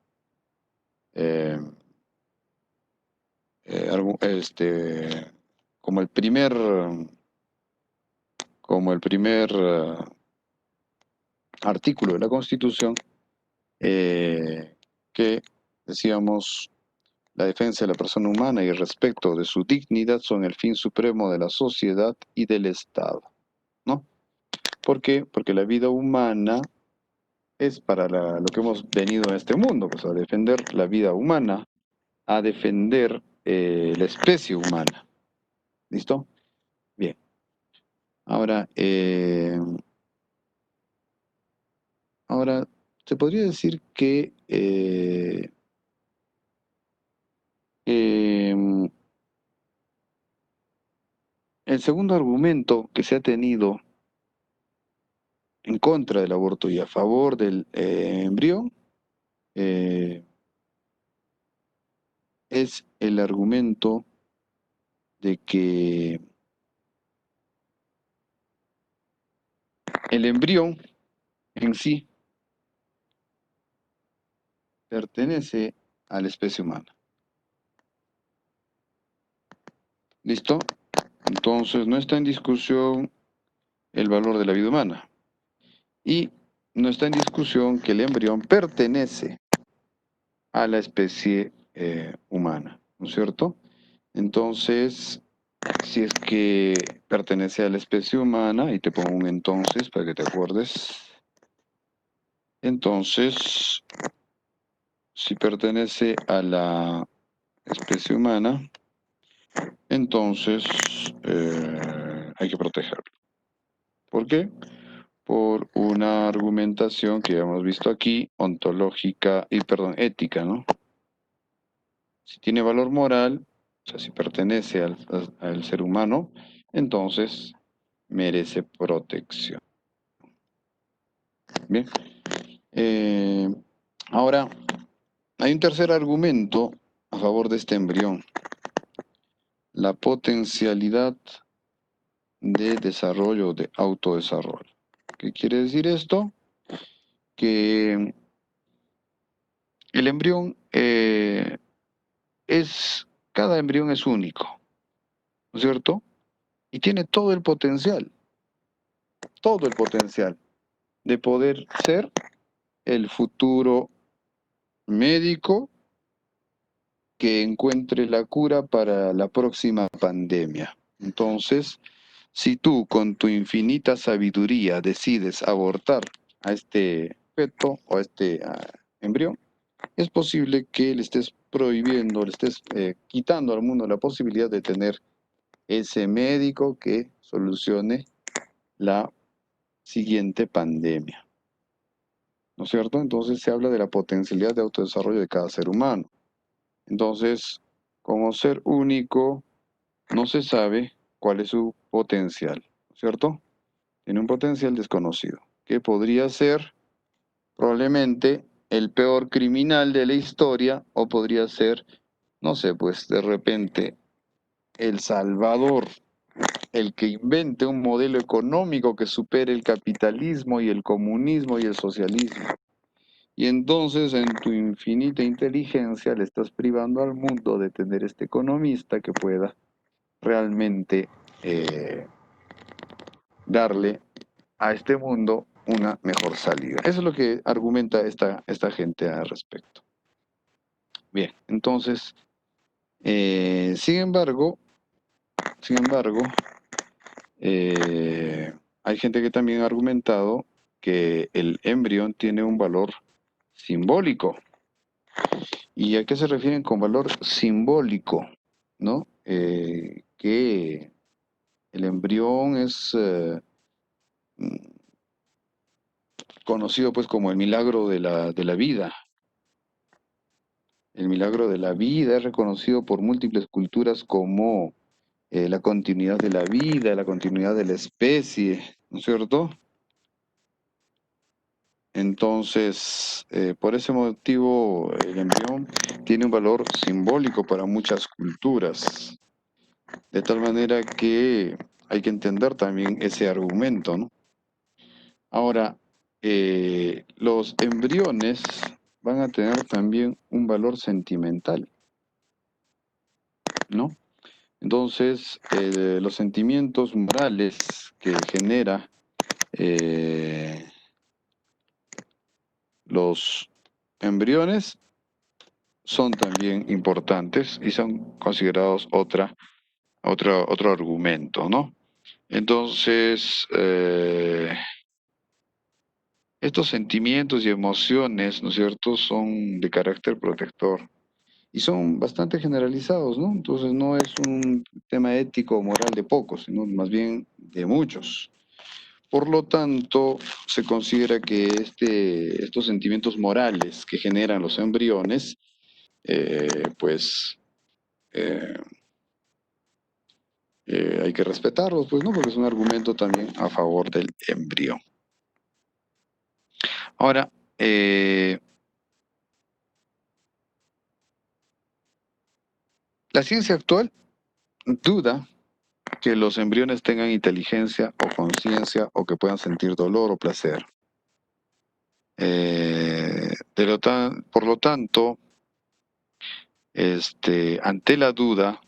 como el primer artículo de la Constitución que decíamos: la defensa de la persona humana y el respeto de su dignidad son el fin supremo de la sociedad y del Estado, ¿no? ¿Por qué? Porque la vida humana es para lo que hemos venido a este mundo, pues a defender la vida humana, a defender la especie humana. ¿Listo? Bien. Ahora, se podría decir que el segundo argumento que se ha tenido en contra del aborto y a favor del embrión es el argumento de que el embrión en sí pertenece a la especie humana. ¿Listo? Entonces no está en discusión el valor de la vida humana. Y no está en discusión que el embrión pertenece a la especie humana, ¿no es cierto? Entonces, si es que pertenece a la especie humana, y te pongo un entonces para que te acuerdes, entonces, si pertenece a la especie humana, entonces hay que protegerlo. ¿Por qué? Por una argumentación que ya hemos visto aquí, ontológica y, ética, ¿no? Si tiene valor moral, o sea, si pertenece al ser humano, entonces merece protección. Bien. Ahora, hay un tercer argumento a favor de este embrión. La potencialidad de desarrollo, de autodesarrollo. ¿Qué quiere decir esto? Que el embrión cada embrión es único, ¿no es cierto? Y tiene todo el potencial de poder ser el futuro médico que encuentre la cura para la próxima pandemia. Entonces, si tú con tu infinita sabiduría decides abortar a este feto o a este embrión, es posible que le estés prohibiendo, le estés quitando al mundo la posibilidad de tener ese médico que solucione la siguiente pandemia. ¿No es cierto? Entonces se habla de la potencialidad de autodesarrollo de cada ser humano. Entonces, como ser único, no se sabe cuál es su potencial, ¿no es cierto? Tiene un potencial desconocido, que podría ser probablemente el peor criminal de la historia, o podría ser, no sé, pues de repente el salvador, el que invente un modelo económico que supere el capitalismo y el comunismo y el socialismo. Y entonces en tu infinita inteligencia le estás privando al mundo de tener este economista que pueda realmente darle a este mundo una mejor salida. Eso es lo que argumenta esta gente al respecto. Bien, entonces, sin embargo, hay gente que también ha argumentado que el embrión tiene un valor simbólico. ¿Y a qué se refieren con valor simbólico? ¿No? Que el embrión es conocido pues como el milagro de la vida. El milagro de la vida es reconocido por múltiples culturas como la continuidad de la vida, la continuidad de la especie, ¿no es cierto? Entonces, por ese motivo, el embrión tiene un valor simbólico para muchas culturas, de tal manera que hay que entender también ese argumento, ¿no? Ahora, los embriones van a tener también un valor sentimental, ¿no? Entonces, los sentimientos morales que genera los embriones son también importantes y son considerados otro argumento, ¿no? Entonces, estos sentimientos y emociones, ¿no es cierto?, son de carácter protector y son bastante generalizados, ¿no? Entonces no es un tema ético o moral de pocos, sino más bien de muchos. Por lo tanto, se considera que estos sentimientos morales que generan los embriones, hay que respetarlos, pues, ¿no? Porque es un argumento también a favor del embrión. Ahora, la ciencia actual duda que los embriones tengan inteligencia o conciencia o que puedan sentir dolor o placer. Por lo tanto, ante la duda,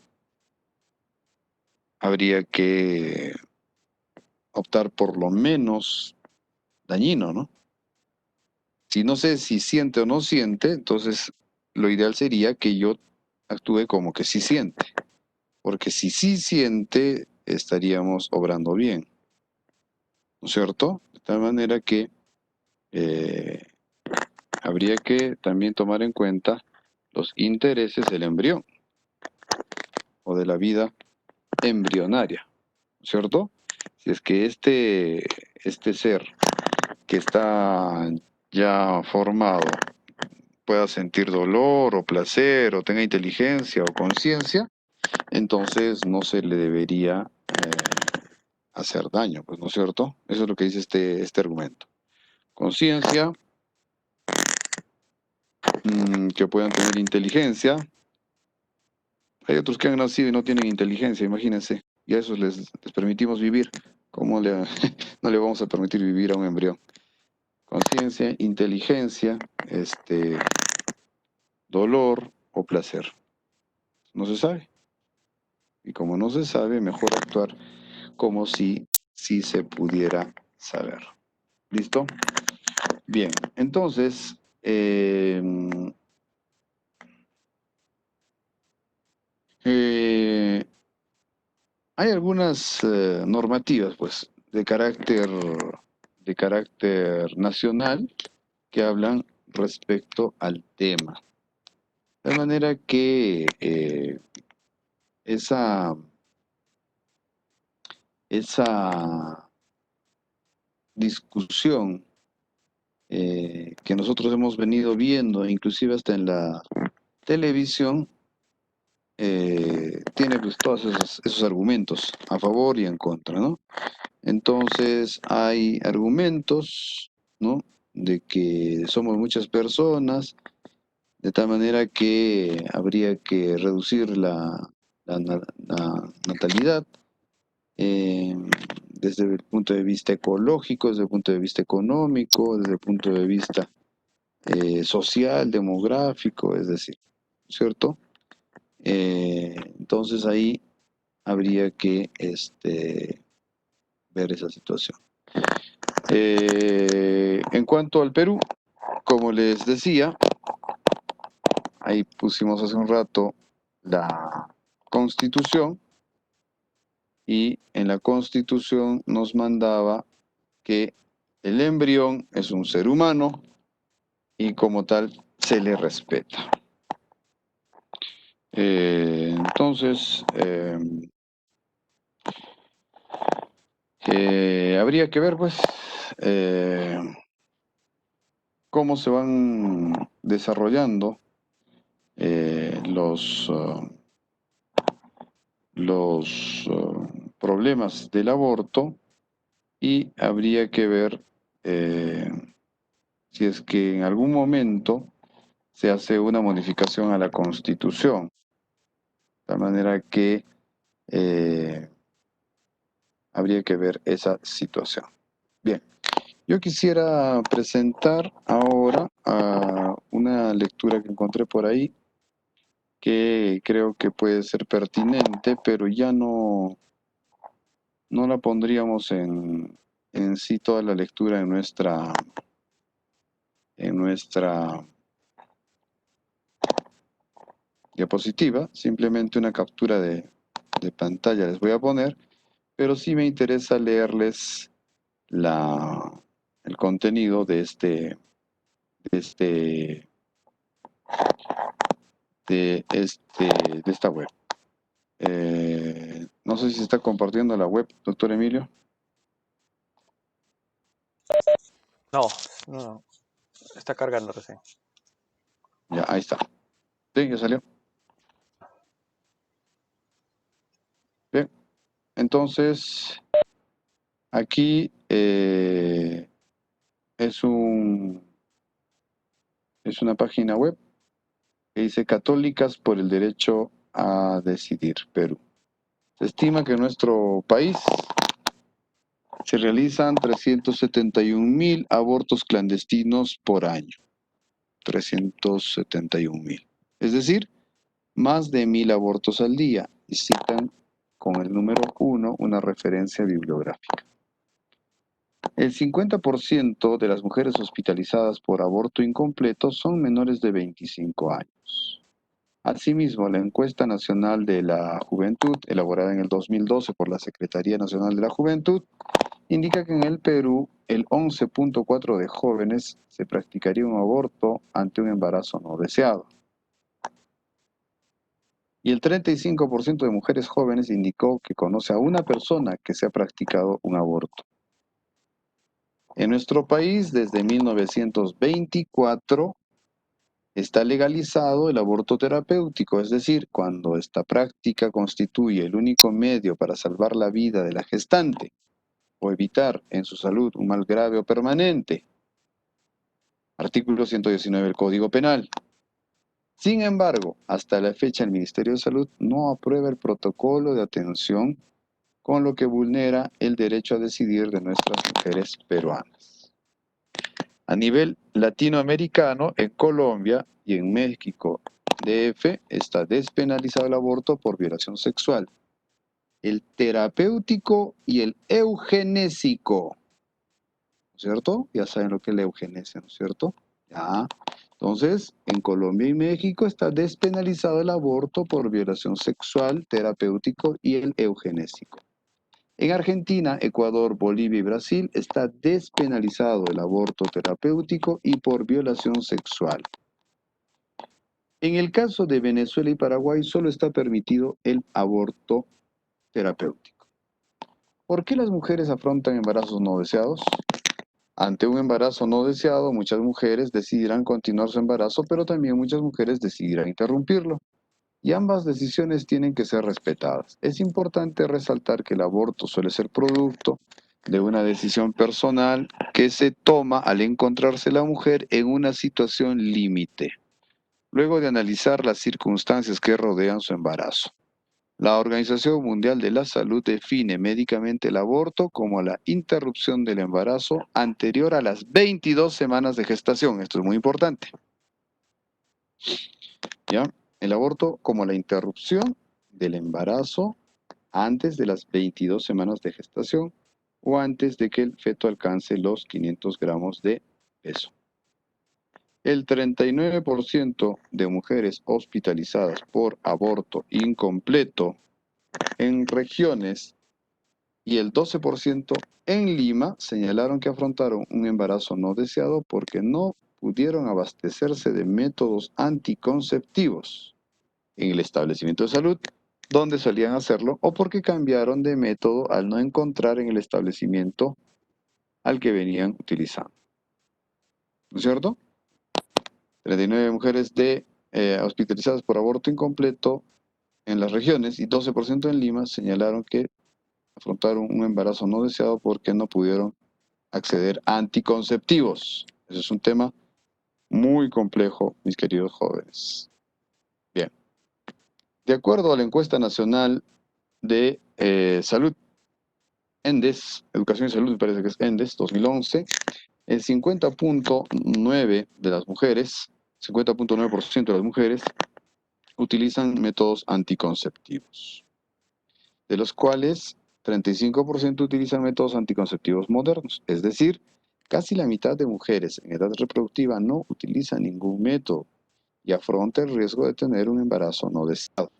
habría que optar por lo menos dañino, ¿no? Si no sé si siente o no siente, entonces lo ideal sería que yo actúe como que sí siente. Porque si sí siente, estaríamos obrando bien, ¿no es cierto? De tal manera que habría que también tomar en cuenta los intereses del embrión o de la vida embrionaria, ¿no es cierto? Si es que este ser que está ya formado pueda sentir dolor o placer o tenga inteligencia o conciencia, entonces no se le debería hacer daño, pues, ¿no es cierto? Eso es lo que dice este argumento. Conciencia, que puedan tener inteligencia. Hay otros que han nacido y no tienen inteligencia, imagínense, y a esos les permitimos vivir. ¿Cómo no le vamos a permitir vivir a un embrión? Conciencia, inteligencia, dolor o placer. No se sabe. Y como no se sabe, mejor actuar como si se pudiera saber. ¿Listo? Bien, entonces, hay algunas normativas, pues, de carácter nacional que hablan respecto al tema. De manera que esa discusión que nosotros hemos venido viendo, inclusive hasta en la televisión, tiene pues todos esos argumentos a favor y en contra, ¿no? Entonces hay argumentos, ¿no? De que somos muchas personas, de tal manera que habría que reducir la natalidad desde el punto de vista ecológico, desde el punto de vista económico, desde el punto de vista social, demográfico, es decir, ¿cierto? Entonces ahí habría que ver esa situación. En cuanto al Perú, como les decía, ahí pusimos hace un rato la Constitución, y en la Constitución nos mandaba que el embrión es un ser humano y como tal se le respeta. Entonces, habría que ver, pues, cómo se van desarrollando los problemas del aborto, y habría que ver si es que en algún momento se hace una modificación a la Constitución, de tal manera que habría que ver esa situación. Bien, yo quisiera presentar ahora una lectura que encontré por ahí, que creo que puede ser pertinente, pero ya no la pondríamos en sí toda la lectura en nuestra diapositiva, simplemente una captura de pantalla les voy a poner, pero sí me interesa leerles el contenido de esta web. No sé si se está compartiendo la web, doctor Emilio. No, está cargando recién. Ya, ahí está. Sí, ya salió. Bien, Entonces, aquí es una página web que dice Católicas por el Derecho a Decidir, Perú. Se estima que en nuestro país se realizan 371.000 abortos clandestinos por año. 371.000. Es decir, más de 1.000 abortos al día. Y citan con el número 1 una referencia bibliográfica. El 50% de las mujeres hospitalizadas por aborto incompleto son menores de 25 años. Asimismo, la encuesta nacional de la juventud, elaborada en el 2012 por la Secretaría Nacional de la Juventud, indica que en el Perú el 11.4% de jóvenes se practicaría un aborto ante un embarazo no deseado. Y el 35% de mujeres jóvenes indicó que conoce a una persona que se ha practicado un aborto. En nuestro país, desde 1924, está legalizado el aborto terapéutico, es decir, cuando esta práctica constituye el único medio para salvar la vida de la gestante o evitar en su salud un mal grave o permanente. Artículo 119 del Código Penal. Sin embargo, hasta la fecha el Ministerio de Salud no aprueba el protocolo de atención, con lo que vulnera el derecho a decidir de nuestras mujeres peruanas. A nivel latinoamericano, en Colombia y en México, DF, está despenalizado el aborto por violación sexual, el terapéutico y el eugenésico. ¿No es cierto? Ya saben lo que es la eugenesia, ¿no es cierto? Ya. Entonces, en Colombia y México está despenalizado el aborto por violación sexual, terapéutico y el eugenésico. En Argentina, Ecuador, Bolivia y Brasil está despenalizado el aborto terapéutico y por violación sexual. En el caso de Venezuela y Paraguay solo está permitido el aborto terapéutico. ¿Por qué las mujeres afrontan embarazos no deseados? Ante un embarazo no deseado, muchas mujeres decidirán continuar su embarazo, pero también muchas mujeres decidirán interrumpirlo. Y ambas decisiones tienen que ser respetadas. Es importante resaltar que el aborto suele ser producto de una decisión personal que se toma al encontrarse la mujer en una situación límite, luego de analizar las circunstancias que rodean su embarazo. La Organización Mundial de la Salud define médicamente el aborto como la interrupción del embarazo anterior a las 22 semanas de gestación. Esto es muy importante. ¿Ya? El aborto como la interrupción del embarazo antes de las 22 semanas de gestación o antes de que el feto alcance los 500 gramos de peso. El 39% de mujeres hospitalizadas por aborto incompleto en regiones y el 12% en Lima señalaron que afrontaron un embarazo no deseado porque no pudieron abastecerse de métodos anticonceptivos en el establecimiento de salud donde solían hacerlo o porque cambiaron de método al no encontrar en el establecimiento al que venían utilizando. ¿No es cierto? 39 mujeres hospitalizadas por aborto incompleto en las regiones y 12% en Lima señalaron que afrontaron un embarazo no deseado porque no pudieron acceder a anticonceptivos. Ese es un tema muy complejo, mis queridos jóvenes. Bien. De acuerdo a la encuesta nacional de salud, ENDES, Educación y Salud, me parece que es ENDES, 2011, el 50.9% de las mujeres, 50.9% de las mujeres utilizan métodos anticonceptivos, de los cuales 35% utilizan métodos anticonceptivos modernos, es decir, casi la mitad de mujeres en edad reproductiva no utilizan ningún método y afronta el riesgo de tener un embarazo no deseado.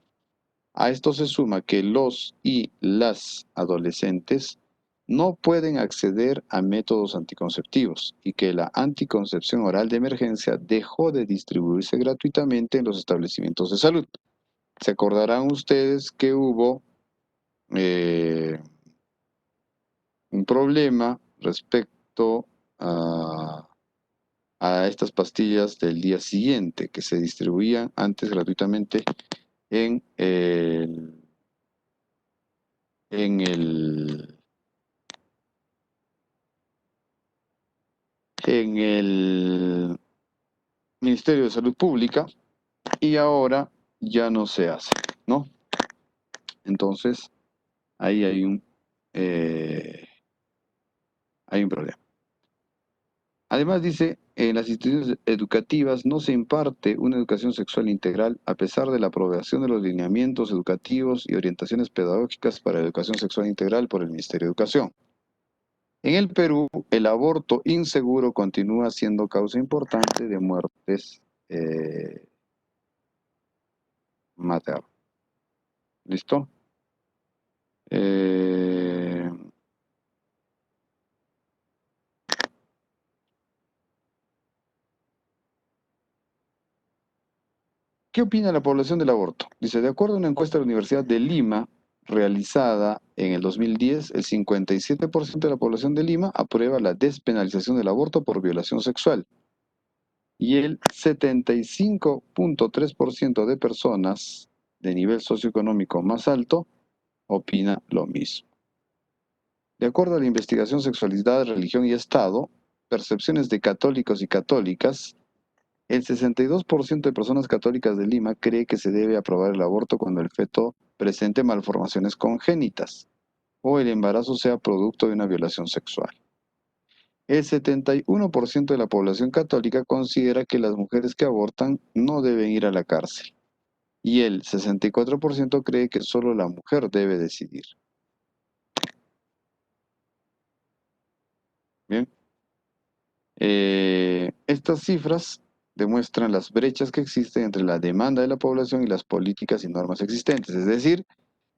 A esto se suma que los y las adolescentes no pueden acceder a métodos anticonceptivos y que la anticoncepción oral de emergencia dejó de distribuirse gratuitamente en los establecimientos de salud. Se acordarán ustedes que hubo un problema respecto a estas pastillas del día siguiente que se distribuían antes gratuitamente en en el Ministerio de Salud Pública y ahora ya no se hace, ¿no? Entonces, ahí hay un problema. Además dice, en las instituciones educativas no se imparte una educación sexual integral a pesar de la aprobación de los lineamientos educativos y orientaciones pedagógicas para la educación sexual integral por el Ministerio de Educación. En el Perú, el aborto inseguro continúa siendo causa importante de muertes maternas. ¿Listo? ¿Qué opina la población del aborto? Dice, de acuerdo a una encuesta de la Universidad de Lima, realizada en el 2010, el 57% de la población de Lima aprueba la despenalización del aborto por violación sexual. Y el 75.3% de personas de nivel socioeconómico más alto opina lo mismo. De acuerdo a la investigación Sexualidad, Religión y Estado, percepciones de católicos y católicas, el 62% de personas católicas de Lima cree que se debe aprobar el aborto cuando el feto presente malformaciones congénitas o el embarazo sea producto de una violación sexual. El 71% de la población católica considera que las mujeres que abortan no deben ir a la cárcel. Y el 64% cree que solo la mujer debe decidir. Bien. Estas cifras demuestran las brechas que existen entre la demanda de la población y las políticas y normas existentes. Es decir,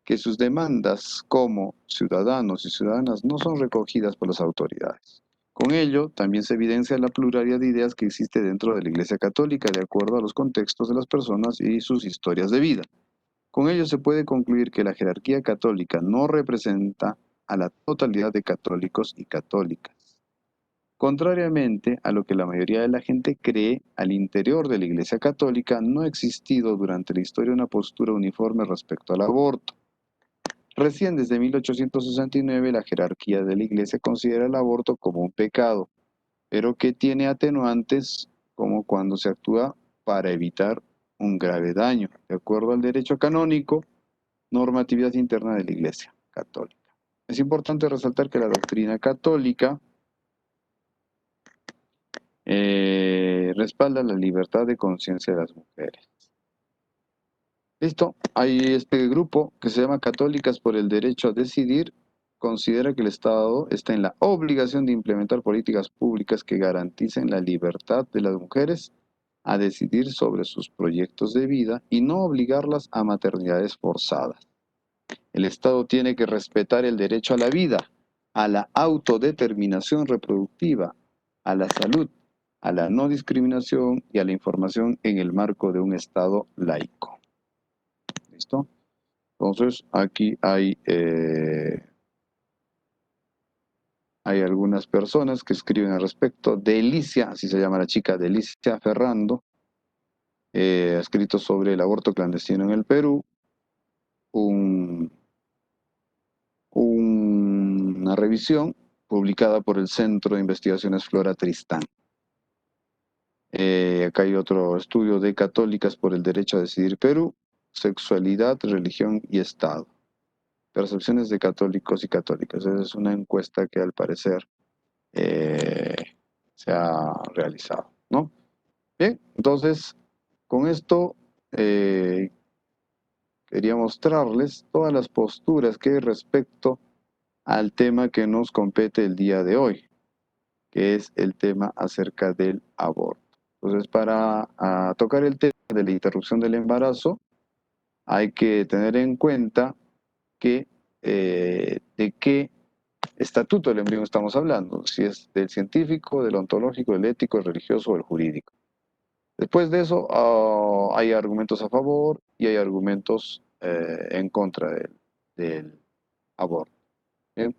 que sus demandas como ciudadanos y ciudadanas no son recogidas por las autoridades. Con ello, también se evidencia la pluralidad de ideas que existe dentro de la Iglesia Católica de acuerdo a los contextos de las personas y sus historias de vida. Con ello se puede concluir que la jerarquía católica no representa a la totalidad de católicos y católicas. Contrariamente a lo que la mayoría de la gente cree, al interior de la Iglesia Católica no ha existido durante la historia una postura uniforme respecto al aborto. Recién desde 1869 la jerarquía de la Iglesia considera el aborto como un pecado, pero que tiene atenuantes como cuando se actúa para evitar un grave daño, de acuerdo al derecho canónico, normatividad interna de la Iglesia Católica. Es importante resaltar que la doctrina católica respalda la libertad de conciencia de las mujeres. Listo, hay este grupo que se llama Católicas por el Derecho a Decidir, considera que el Estado está en la obligación de implementar políticas públicas que garanticen la libertad de las mujeres a decidir sobre sus proyectos de vida y no obligarlas a maternidades forzadas. El Estado tiene que respetar el derecho a la vida, a la autodeterminación reproductiva, a la salud, a la no discriminación y a la información en el marco de un Estado laico. ¿Listo? Entonces, aquí hay algunas personas que escriben al respecto. Delicia, así se llama la chica, Delicia Ferrando, ha escrito sobre el aborto clandestino en el Perú, una revisión publicada por el Centro de Investigaciones Flora Tristán. Acá hay otro estudio de Católicas por el Derecho a Decidir Perú, Sexualidad, Religión y Estado. Percepciones de católicos y católicas. Esa es una encuesta que al parecer se ha realizado, ¿no? Bien, entonces, con esto quería mostrarles todas las posturas que hay respecto al tema que nos compete el día de hoy, que es el tema acerca del aborto. Entonces, para tocar el tema de la interrupción del embarazo, hay que tener en cuenta que de qué estatuto del embrión estamos hablando, si es del científico, del ontológico, del ético, el religioso o el jurídico. Después de eso, hay argumentos a favor y hay argumentos en contra del aborto. ¿Bien?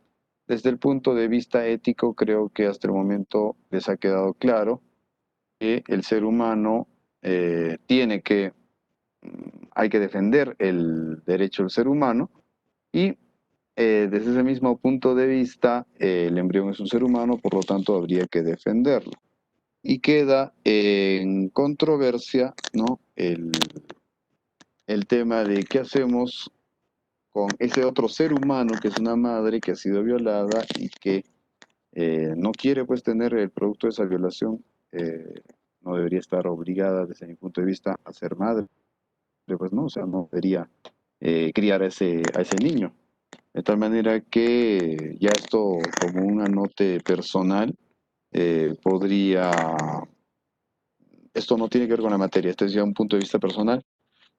Desde el punto de vista ético, creo que hasta el momento les ha quedado claro que el ser humano hay que defender el derecho del ser humano y desde ese mismo punto de vista, el embrión es un ser humano, por lo tanto habría que defenderlo. Y queda en controversia, ¿no?, el tema de qué hacemos con ese otro ser humano que es una madre que ha sido violada y que no quiere pues tener el producto de esa violación. No debería estar obligada desde mi punto de vista a ser madre, pues no, o sea, no debería criar a ese niño. De tal manera que ya esto como un anote personal esto no tiene que ver con la materia, este es ya un punto de vista personal,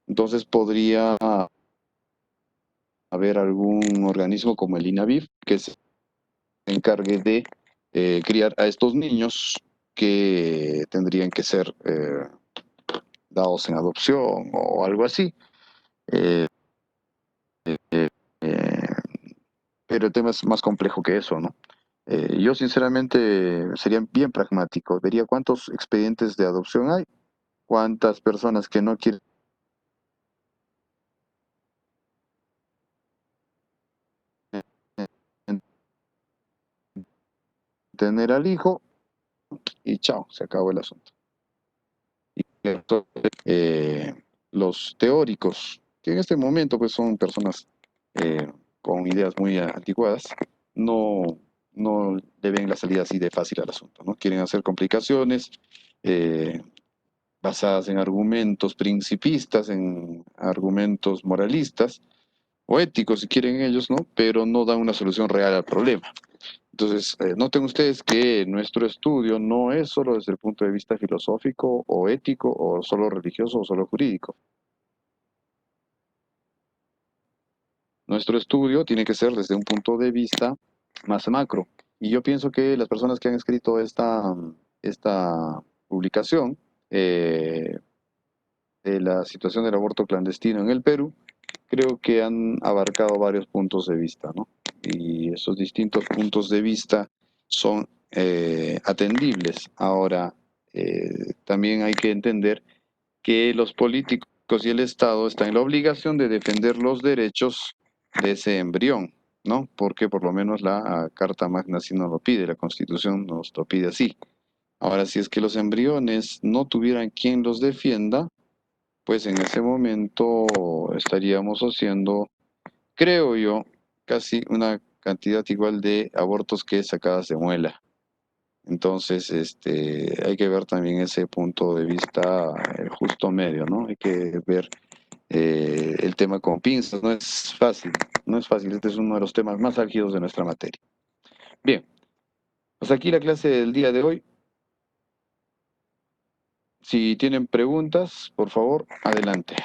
entonces podría haber algún organismo como el INAVIF que se encargue de criar a estos niños que tendrían que ser dados en adopción o algo así. Eh, pero el tema es más complejo que eso, ¿no? Yo sinceramente sería bien pragmático, vería cuántos expedientes de adopción hay, cuántas personas que no quieren tener al hijo y chao, se acabó el asunto. Y entonces, los teóricos, que en este momento pues son personas con ideas muy anticuadas, no le ven la salida así de fácil al asunto, ¿no? Quieren hacer complicaciones basadas en argumentos principistas, en argumentos moralistas o éticos si quieren ellos, ¿no? Pero no dan una solución real al problema. Entonces, noten ustedes que nuestro estudio no es solo desde el punto de vista filosófico o ético o solo religioso o solo jurídico. Nuestro estudio tiene que ser desde un punto de vista más macro. Y yo pienso que las personas que han escrito esta publicación de la situación del aborto clandestino en el Perú, creo que han abarcado varios puntos de vista, ¿no? Y esos distintos puntos de vista son atendibles. Ahora, también hay que entender que los políticos y el Estado están en la obligación de defender los derechos de ese embrión, ¿no? Porque por lo menos la Carta Magna así nos lo pide, la Constitución nos lo pide así. Ahora, si es que los embriones no tuvieran quien los defienda, pues en ese momento estaríamos haciendo, creo yo, casi una cantidad igual de abortos que sacadas de muela. Entonces, hay que ver también ese punto de vista justo medio, ¿no? Hay que ver el tema con pinzas, no es fácil, este es uno de los temas más álgidos de nuestra materia. Bien, pues aquí la clase del día de hoy. Si tienen preguntas, por favor, adelante.